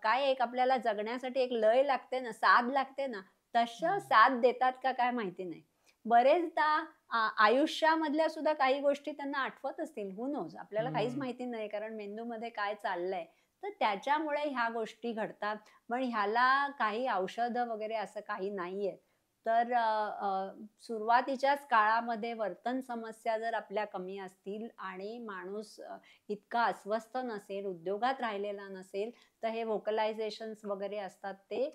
काय एक आपल्याला जगण्यासाठी एक लय लागते ना, साथ लागते ना, तसं साथ देतात का काय माहिती नाही. बरेचदा आयुष्यामधल्या सुद्धा काही गोष्टी त्यांना आठवत असतील. Who knows? आपल्याला काहीच माहिती नाही कारण मेंदूमध्ये काय चाललंय. तर त्याच्यामुळे ह्या गोष्टी घडतात. पण ह्याला काही औषधं वगैरे असं काही नाहीये. तर सुरुवातीच्याच काळामध्ये वर्तन समस्या जर आपल्या कमी असतील आणि माणूस इतका अस्वस्थ नसेल, उद्योगात राहिलेला नसेल, तर हे व्होकलायझेशन्स वगैरे असतात ते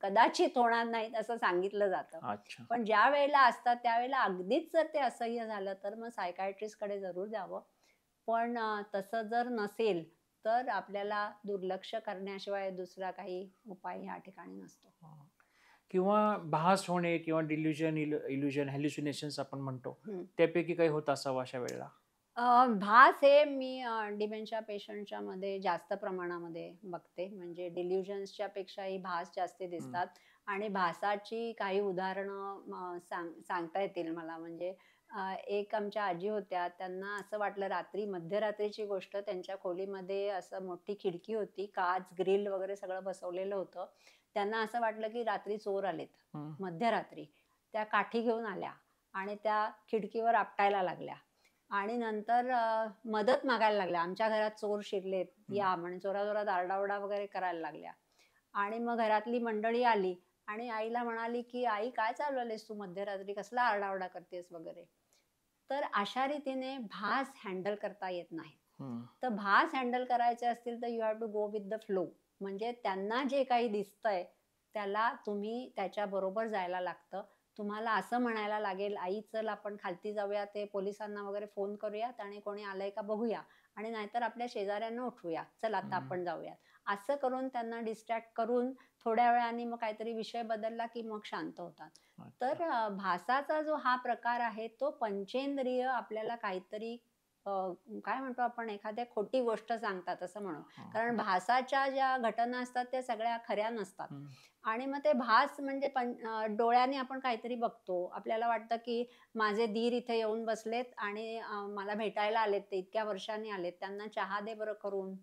कदाचित होणार नाहीत असं सांगितलं जातं. अच्छा. पण ज्या वेळेला असतात त्यावेळेला अगदीच जर ते असह्य झालं तर मग सायकायट्रिस्टकडे जरूर जावं. पण तसं जर नसेल तर आपल्याला दुर्लक्ष करण्याशिवाय दुसरा काही उपाय ह्या ठिकाणी नसतो. किंवा भास होणे किंवा डिल्युजन, इल्युजन, हॅल्युसिनेशन्स आपण म्हणतो. हं. त्यापैकी काही होत असावं अशा वेळेला? भास हे मी डिमेन्शिया पेशंटच्या मध्ये जास्त प्रमाणामध्ये बघते. म्हणजे डिल्युजन्सच्या पेक्षाही भास जास्ती दिसतात. आणि भासाची काही उदाहरणं सांगता येतील मला. म्हणजे एक आमच्या आजी होत्या. त्यांना असं वाटलं मध्यरात्रीची गोष्ट त्यांच्या खोलीमध्ये असं मोठी खिडकी होती. काच, ग्रिल वगैरे सगळं बसवलेलं होतं. त्यांना असं वाटलं की रात्री चोर आलेत. मध्यरात्री. त्या काठी घेऊन आल्या आणि त्या खिडकीवर आपटायला लागल्या. आणि नंतर मदत मागायला लागल्या. आमच्या घरात चोर शिरलेत, या म्हणे जोराजोरात आरडाओरडा वगैरे करायला लागल्या. आणि मग घरातली मंडळी आली आणि आईला म्हणाली, की "आई काय चालवलेस तू मध्यरात्री? कसला आरडाओरडा करतेस वगैरे?" तर अशा रीतीने भास हँडल करता येत नाही. तर भास हँडल करायचे असतील तर you have to go with the flow. म्हणजे त्यांना जे काही दिसतंय त्याला तुम्ही त्याच्याबरोबर जायला लागतं. तुम्हाला असं म्हणायला लागेल, "आई चल आपण खालती जाऊया, ते पोलिसांना वगैरे फोन करूयात आणि कोणी आलंय का बघूया आणि नाहीतर आपल्या शेजाऱ्यांना उठवूया. चल आता आपण जाऊयात." असं करून त्यांना डिस्ट्रॅक्ट करून थोड्या वेळाने मग काहीतरी विषय बदलला की मग शांत होतात. तर भासाचा जो हा प्रकार आहे तो पंचेंद्रिय आपल्याला काहीतरी काय म्हणतो आपण, एखाद्या खोटी गोष्ट सांगतात असं म्हणू. हा. कारण भासाच्या ज्या घटना असतात त्या सगळ्या खऱ्या नसतात. हम्म. आणि मग ते भास म्हणजे डोळ्याने आपण काहीतरी बघतो. आपल्याला वाटतं की माझे दीर इथे येऊन बसलेत आणि मला भेटायला आलेत, ते इतक्या वर्षांनी आलेत, त्यांना चहा दे बरं करून.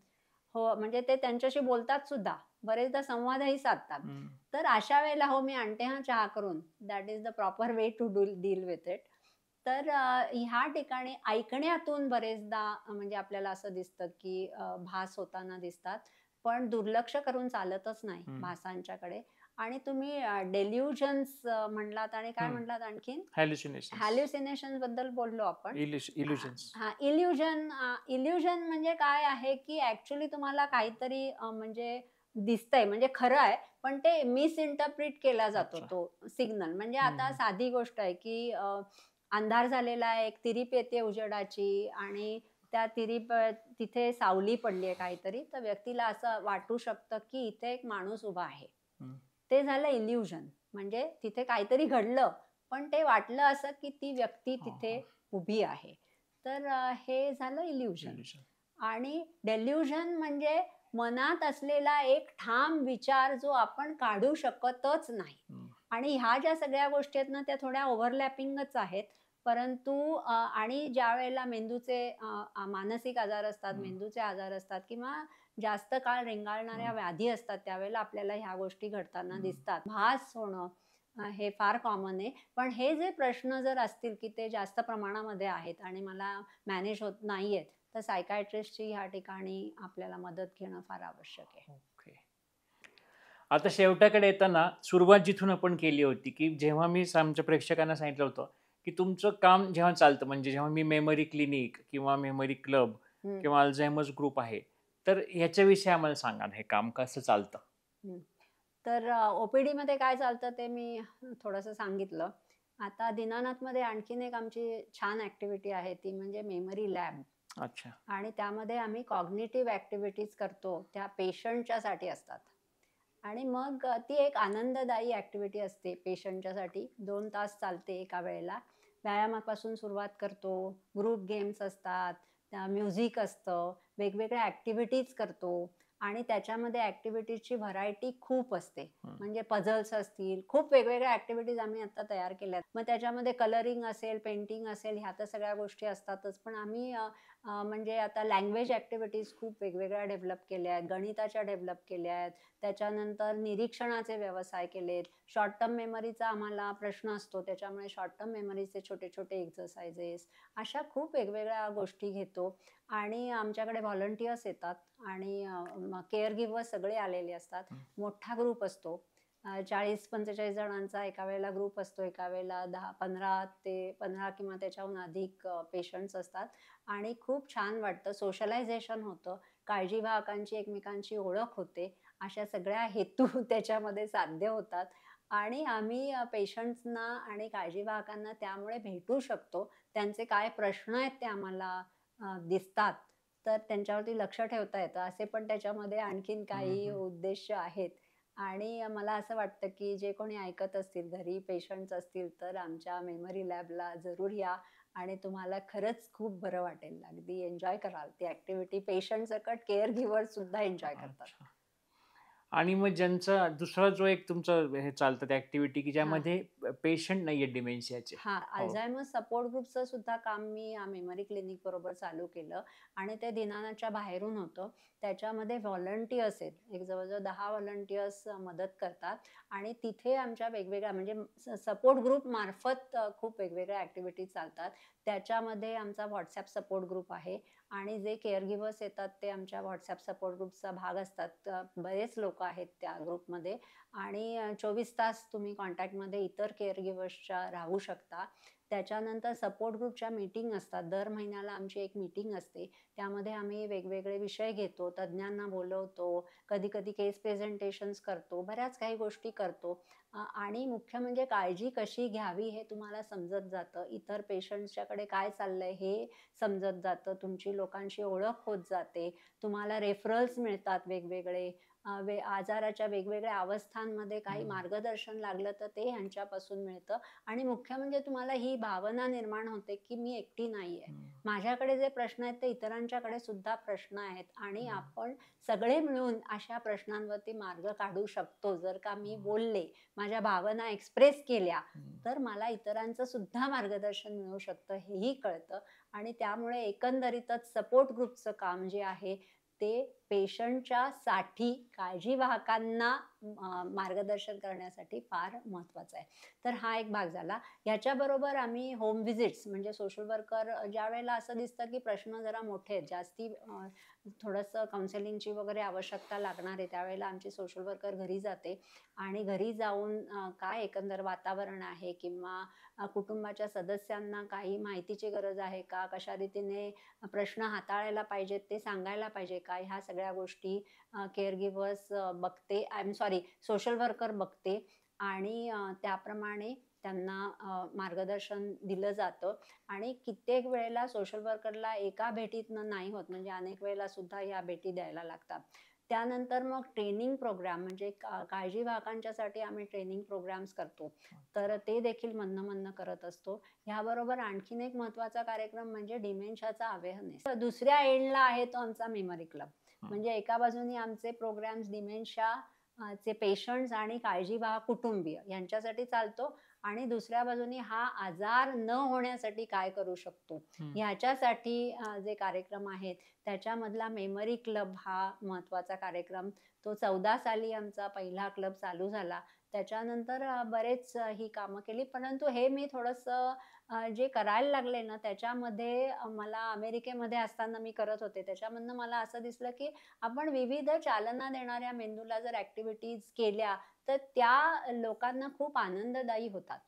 हो, म्हणजे ते त्यांच्याशी बोलतात सुद्धा, बरेचदा संवादही साधतात. हम्म. तर अशा वेळेला हो मी आणते हा चहा करून, that is the proper way to deal with it. तर ह्या ठिकाणी ऐकण्यातून बरेचदा म्हणजे आपल्याला असं दिसतं की भास होताना दिसतात, पण दुर्लक्ष करून चालतच नाही हम्म. भासांच्याकडे. आणि तुम्ही डेल्युजन्स म्हणलात आणि काय हम्म. म्हणलात आणखीन, हॅल्युसिनेशन्स, हॅल्युसिनेशन बद्दल बोललो आपण. इल्युजन्स. हा, इल्युजन म्हणजे काय आहे की ऍक्च्युली तुम्हाला काहीतरी म्हणजे दिसतंय, म्हणजे खरं आहे, पण ते मिसइंटरप्रिट केला जातो अच्छा. तो सिग्नल. म्हणजे आता हम्म. साधी गोष्ट आहे की अंधार झालेला आहे, एक तिरीप येते उजेडाची आणि त्या तिथे सावली पडली आहे काहीतरी, तर व्यक्तीला असं वाटू शकतं की इथे एक माणूस उभा आहे. हम्म. ते झालं इल्युजन. म्हणजे तिथे काहीतरी घडलं, पण ते वाटलं असं की ती व्यक्ती हा, तिथे हा. उभी आहे. तर हे झालं इल्युजन. Illusion. आणि डेल्युजन म्हणजे मनात असलेला एक ठाम विचार जो आपण काढू शकतच नाही. हम्म. आणि ह्या ज्या सगळ्या गोष्टी आहेत ना, त्या थोड्या ओव्हरलॅपिंगच आहेत. परंतु आणि ज्या वेळेला मेंदूचे मानसिक आजार असतात, हम्म. मेंदूचे आजार असतात किंवा जास्त काळ रेंगाळणाऱ्या हम्म. व्याधी असतात, त्यावेळेला आपल्याला ह्या गोष्टी घडताना हम्म. दिसतात. भास होणं हे फार कॉमन आहे. पण हे जे प्रश्न जर असतील की ते जास्त प्रमाणामध्ये आहेत आणि मला मॅनेज होत नाहीयेत, तर सायकायट्रिस्टची ह्या ठिकाणी आपल्याला मदत घेणं फार आवश्यक आहे. ओके. आता शेवटाकडे येताना सुरुवात जिथून आपण केली होती, की जेव्हा मी आमच्या प्रेक्षकांना सांगितलं होतं की तुमचं काम जेव्हा चालतं, म्हणजे जेव्हा मी मेमरी क्लिनिक किंवा मेमरी क्लब हम्म. किंवा अल्झायमर्स ग्रुप आहे, तर ह्याच्याविषयी आम्हाला सांगा ना, हे काम कसं चालतं. हम्म. तर OPD मध्ये काय चालतं ते मी थोडंसं सांगितलं. आता दीनानाथमध्ये आणखीन एक आमची छान ऍक्टिव्हिटी आहे, ती म्हणजे मेमरी लॅब. अच्छा. आणि त्यामध्ये आम्ही कॉग्निटिव्ह ऍक्टिव्हिटीज करतो, त्या पेशंटच्या साठी असतात. आणि मग ती एक आनंददायी ऍक्टिव्हिटी असते पेशंटच्या साठी. 2 तास चालते एका वेळेला. व्यायामापासून सुरुवात करतो, ग्रुप गेम्स असतात, म्युझिक असतं, वेगवेगळ्या ऍक्टिव्हिटीज करतो. आणि त्याच्यामध्ये ऍक्टिव्हिटीजची व्हरायटी खूप असते. हम्म. म्हणजे पझल्स असतील, खूप वेगवेगळ्या ऍक्टिव्हिटीज आम्ही आता तयार केल्यात. मग त्याच्यामध्ये कलरिंग असेल, पेंटिंग असेल, ह्या तर सगळ्या गोष्टी असतातच. पण आम्ही म्हणजे आता लँग्वेज ऍक्टिव्हिटीज खूप वेगवेगळ्या डेव्हलप केल्या आहेत, गणिताच्या डेव्हलप केल्या आहेत. त्याच्यानंतर निरीक्षणाचे व्यवसाय केलेत. शॉर्ट टर्म मेमरीचा आम्हाला प्रश्न असतो, त्याच्यामुळे शॉर्ट टर्म मेमरीचे छोटे छोटे एक्सरसाइजेस, अशा खूप वेगवेगळ्या गोष्टी घेतो. आणि आमच्याकडे व्हॉलंटियर्स येतात आणि केअर गिव्हर्स सगळे आलेले असतात. हम्म. मोठा ग्रुप असतो. 40-45 जणांचा एका वेळेला ग्रुप असतो. एका वेळेला 15 किंवा त्याच्याहून अधिक पेशंट्स असतात. आणि खूप छान वाटतं, सोशलायझेशन होतं, काळजीवाहकांची एकमेकांची ओळख होते. अशा सगळ्या हेतू त्याच्यामध्ये साध्य होतात. आणि आम्ही पेशंट्सना आणि काळजीवाहकांना त्यामुळे भेटू शकतो. त्यांचे काय प्रश्न आहेत ते आम्हाला दिसतात. तर त्यांच्यावरती लक्ष ठेवता येतं. असे पण त्याच्यामध्ये आणखीन काही हम्म. उद्देश आहेत. आणि मला असं वाटतं की जे कोणी ऐकत असतील, घरी पेशंट्स असतील, तर आमच्या मेमरी लॅबला जरूर या आणि तुम्हाला खरंच खूप बरं वाटेल. अगदी एन्जॉय कराल ती ऍक्टिव्हिटी. पेशंट सकट केअर गिव्हर सुद्धा एन्जॉय करतात. अच्छा. आणि मग ज्यांचा दुसरा जो एक तुमचं हे चालतं ऍक्टिव्हिटी, की हा. ज्यामध्ये पेशंट नाहीये डिमेन्शियाचे. हा, हो. अल्झायमर सपोर्ट ग्रुपचं सुद्धा काम मी या मेमरी क्लिनिक बरोबर चालू केलं. आणि ते दीनानाथच्या बाहेरून होतं. त्याच्यामध्ये व्हॉलंटियर्स आहेत, एक जवळजवळ 10 व्हॉलंटियर्स मदत करतात. आणि तिथे आमच्या वेगवेगळ्या म्हणजे सपोर्ट ग्रुप मार्फत खूप वेगवेगळ्या ऍक्टिव्हिटीज चालतात. त्याच्यामध्ये आमचा व्हॉट्सॲप सपोर्ट ग्रुप आहे. आणि जे केअर गिव्हर्स येतात ते आमच्या व्हॉट्सॲप सपोर्ट ग्रुपचा भाग असतात. बरेच लोक आहेत त्या ग्रुपमध्ये. आणि 24 तास तुम्ही कॉन्टॅक्टमध्ये इतर केअर गिव्हर्सच्या राहू शकता. त्याच्यानंतर सपोर्ट ग्रुपच्या मीटिंग असतात. दर महिन्याला आमची एक मीटिंग असते. त्यामध्ये आम्ही वेगवेगळे विषय घेतो, तज्ज्ञांना बोलवतो, कधी कधी केस प्रेझेंटेशन्स करतो, बऱ्याच काही गोष्टी करतो. आणि मुख्य म्हणजे काळजी कशी घ्यावी हे तुम्हाला समजत जातं. इतर पेशंट्सच्याकडे काय चाललंय हे समजत जातं. तुमची लोकांशी ओळख होत जाते. तुम्हाला रेफरल्स मिळतात वेगवेगळे. आजाराच्या वेगवेगळ्या अवस्थांमध्ये काही हम्म. मार्गदर्शन लागलं तर ते ह्यांच्यापासून मिळतं. आणि मुख्य म्हणजे तुम्हाला ही भावना निर्माण होते की मी एकटी नाहीये. हम्म. माझ्याकडे जे प्रश्न आहेत ते इतरांच्याकडे सुद्धा प्रश्न आहेत आणि हम्म. आपण सगळे मिळून अशा प्रश्नांवरती मार्ग काढू शकतो. जर का मी बोलले, माझ्या भावना एक्सप्रेस केल्या, हम्म. तर मला इतरांचं सुद्धा मार्गदर्शन मिळू शकतं हेही कळतं. आणि त्यामुळे एकंदरीतच सपोर्ट ग्रुपचं काम जे आहे ते पेशंटच्या साठी काळजीवाहकांना मार्गदर्शन करण्यासाठी फार महत्वाचं आहे. तर हा एक भाग झाला. याच्याबरोबर आम्ही होम व्हिजिट्स म्हणजे सोशल वर्कर ज्या वेळेला असं दिसतं की प्रश्न जरा मोठे आहेत, जास्ती थोडंसं काउन्सिलिंगची वगैरे आवश्यकता लागणार आहे, त्यावेळेला आमची सोशल वर्कर घरी जाते आणि घरी जाऊन काय एकंदर वातावरण आहे किंवा कुटुंबाच्या सदस्यांना काही माहितीची गरज आहे का, कशा रीतीने प्रश्न हाताळायला पाहिजेत ते सांगायला पाहिजे का, ह्या सगळ्या गोष्टी केअर गिव्हर्स बघते, I am sorry social worker बघते आणि त्याप्रमाणे त्यांना मार्गदर्शन दिलं जातं. आणि कित्येक वेळेला सोशल वर्करला एका भेटीतनं नाही होत, म्हणजे अनेक वेळेला सुद्धा ह्या भेटी द्यायला लागतात. त्यानंतर मग ट्रेनिंग प्रोग्राम म्हणजे काळजीवाहकांच्यासाठी आम्ही ट्रेनिंग प्रोग्राम्स करतो, तर ते देखील म्हणणं करत असतो. ह्याबरोबर आणखीन एक महत्त्वाचा कार्यक्रम म्हणजे डिमेन्शियाचा अवेअरनेस. दुसऱ्या एंडला आहे तो आमचा मेमरी क्लब. म्हणजे एका बाजूनी आमचे प्रोग्राम्स डिमेन्शिया चे पेशंट्स आणि काळजीवाहक कुटुंबीय यांच्यासाठी चालतो आणि दुसऱ्या बाजूनी हा आजार न होण्यासाठी काय करू शकतो ह्याच्यासाठी जे कार्यक्रम आहेत त्याच्यामधला मेमरी क्लब हा महत्त्वाचा कार्यक्रम. तो 14 साली आमचा पहिला क्लब चालू झाला. त्याच्यानंतर बरेच ही कामं केली, परंतु हे मी थोडंसं जे करायला लागले ना त्याच्यामध्ये मला अमेरिकेमध्ये असताना मी करत होते, त्याच्यामधनं मला असं दिसलं की आपण विविध चालना देणाऱ्या मेंदूला जर ऍक्टिव्हिटीज केल्या तर त्या लोकांना खूप आनंददायी होतात.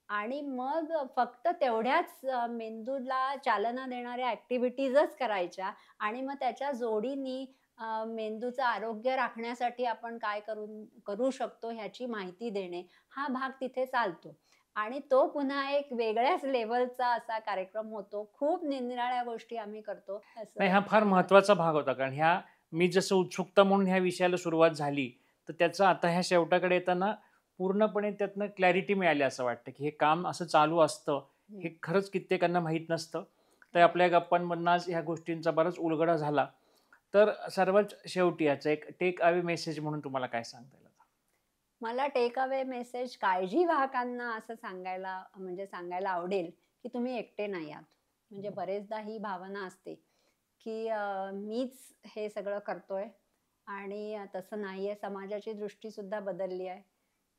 आणि मग फक्त तेवढ्याच मेंदूला चालना देणाऱ्या ऍक्टिव्हिटीजच करायच्या आणि मग त्याच्या जोडीनी मेंदूचं आरोग्य राखण्यासाठी आपण काय करू शकतो ह्याची माहिती देणे हा भाग तिथे चालतो. आणि तो पुन्हा एक वेगळ्याच लेवलचा असा कार्यक्रम होतो. खूप निरनिराळ्या गोष्टी आम्ही करतो. नाही, असं हा फार मला महत्त्वाचा भाग होता. कारण मी जसं उत्सुकता म्हणून ह्या विषयाला सुरुवात झाली, तर त्याचं आता ह्या शेवटाकडे येताना पूर्णपणे त्यातनं क्लॅरिटी मिळाली असं वाटतं, की हे काम असं चालू असतं, हे खरंच कित्येकांना माहीत नसतं. तर आपल्या गप्पांमधनं आज ह्या गोष्टींचा बराच उलगडा झाला. तर सर्वात शेवटी याचं एक टेक अवे मेसेज म्हणून तुम्हाला काय सांगता येईल? मला टेक अवे मेसेज काळजीवाहकांना असं सांगायला आवडेल की तुम्ही एकटे नाही आहात. म्हणजे बरेचदा ही भावना असते की मीच हे सगळं करतोय आणि तसं नाहीये. समाजाची दृष्टी सुद्धा बदलली आहे.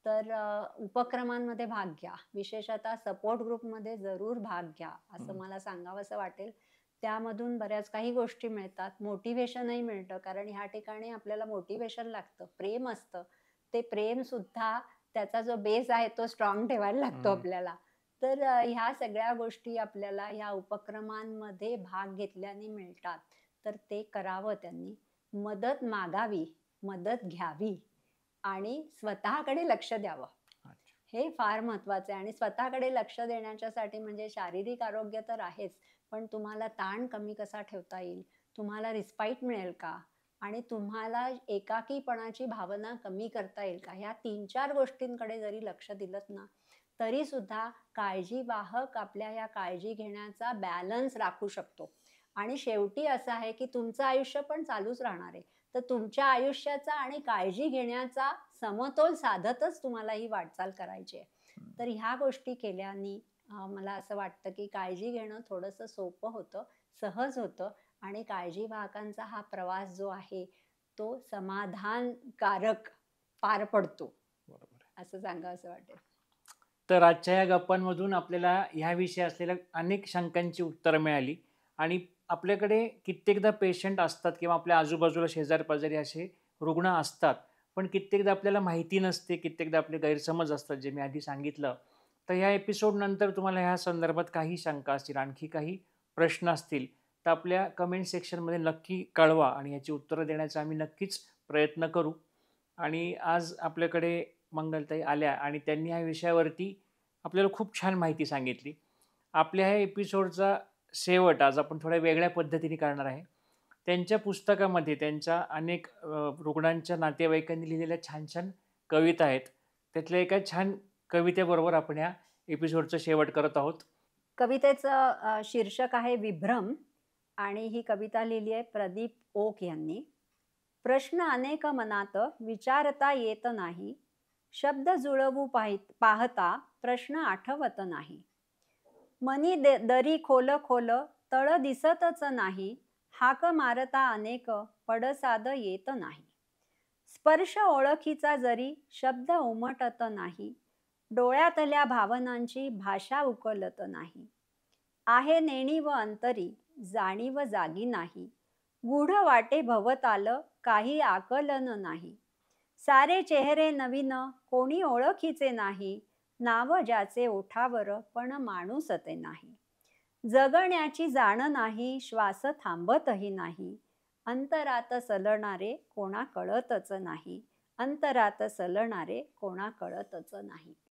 तर उपक्रमांमध्ये भाग घ्या, विशेषतः सपोर्ट ग्रुपमध्ये जरूर भाग घ्या असं मला सांगावंसं वाटेल. त्यामधून बऱ्याच काही गोष्टी मिळतात, मोटिवेशनही मिळतं, कारण ह्या ठिकाणी आपल्याला मोटिवेशन लागतं, प्रेम असतं. ते प्रेम सुद्धा त्याचा जो बेस आहे तो स्ट्रॉंग ठेवायला लागतो आपल्याला. तर ह्या सगळ्या गोष्टी आपल्याला ह्या उपक्रमांमध्ये भाग घेतल्याने मिळतात. तर ते करावं त्यांनी. मदत मागावी, मदत घ्यावी आणि स्वतःकडे लक्ष द्यावं. हे फार महत्वाचं आहे. आणि स्वतःकडे लक्ष देण्याच्यासाठी म्हणजे शारीरिक आरोग्य तर आहेच, पण तुम्हाला ताण कमी कसा ठेवता येईल, तुम्हाला रिस्पाईट मिळेल का आणि तुम्हाला एकाकीपणाची भावना कमी करता येईल का, ह्या 3-4 गोष्टींकडे जरी लक्ष दिलत ना तरी सुद्धा काळजीवाहक आपल्या या काळजी घेण्याचा बॅलन्स राखू शकतो. आणि शेवटी असं आहे की तुमचं आयुष्य पण चालूच राहणार आहे. तर तुमच्या आयुष्याचा आणि काळजी घेण्याचा समतोल साधतच तुम्हाला ही वाटचाल करायची आहे. तर ह्या गोष्टी केल्याने मला असं वाटतं की काळजी घेणं थोडंसं सोपं होतं, सहज होतं आणि काळजीवाहकांचा हा प्रवास जो आहे तो समाधानकारक पार पडतो. बरोबर. असं सांगावंसं वाटेल. तर आजच्या या गप्पांमधून आपल्याला ह्याविषयी असलेल्या अनेक शंकांची उत्तरं मिळाली आणि आपल्याकडे कित्येकदा पेशंट असतात किंवा आपल्या आजूबाजूला शेजारी-पाजारी असे रुग्ण असतात, पण कित्येकदा आपल्याला माहिती नसते, कित्येकदा आपले गैरसमज असतात, जे मी आधी सांगितलं. तर ह्या एपिसोडनंतर तुम्हाला ह्या संदर्भात काही शंका असतील, आणखी काही प्रश्न असतील, तर आपल्या कमेंट सेक्शनमध्ये नक्की कळवा आणि याची उत्तरं देण्याचा आम्ही नक्कीच प्रयत्न करू. आणि आज आपल्याकडे मंगलताई आल्या आणि त्यांनी ह्या विषयावरती आपल्याला खूप छान माहिती सांगितली. आपल्या ह्या एपिसोडचा शेवट आज आपण थोड्या वेगळ्या पद्धतीने करणार आहे. त्यांच्या पुस्तकामध्ये त्यांच्या अनेक रुग्णांच्या नातेवाईकांनी लिहिलेल्या छान छान कविता आहेत. त्यातल्या एका छान कवितेबरोबर आपण या एपिसोडचा शेवट करत आहोत. कवितेचं शीर्षक आहे विभ्रम आणि ही कविता लिहिली आहे प्रदीप ओक यांनी. प्रश्न अनेक मनात विचारता येत नाही, शब्द जुळवू पाहता प्रश्न आठवत नाही. मनी दरी खोल खोल तळ दिसतच नाही, हाक मारता अनेक पडसाद येत नाही. स्पर्श ओळखीचा जरी शब्द उमटत नाही, डोळ्यातल्या भावनांची भाषा उकलत नाही. आहे नेणी व अंतरी जाणीव जागी नाही, गूढ वाटे भवताल काही आकलन नाही. सारे चेहरे नवीन कोणी ओळखीचे नाही, नाव ज्याचे ओठावर पण माणूस ते नाही. जगण्याची जाण नाही, श्वास थांबतही नाही, अंतरात सलणारे कोणा कळतच नाही, अंतरात सलणारे कोणा कळतच नाही.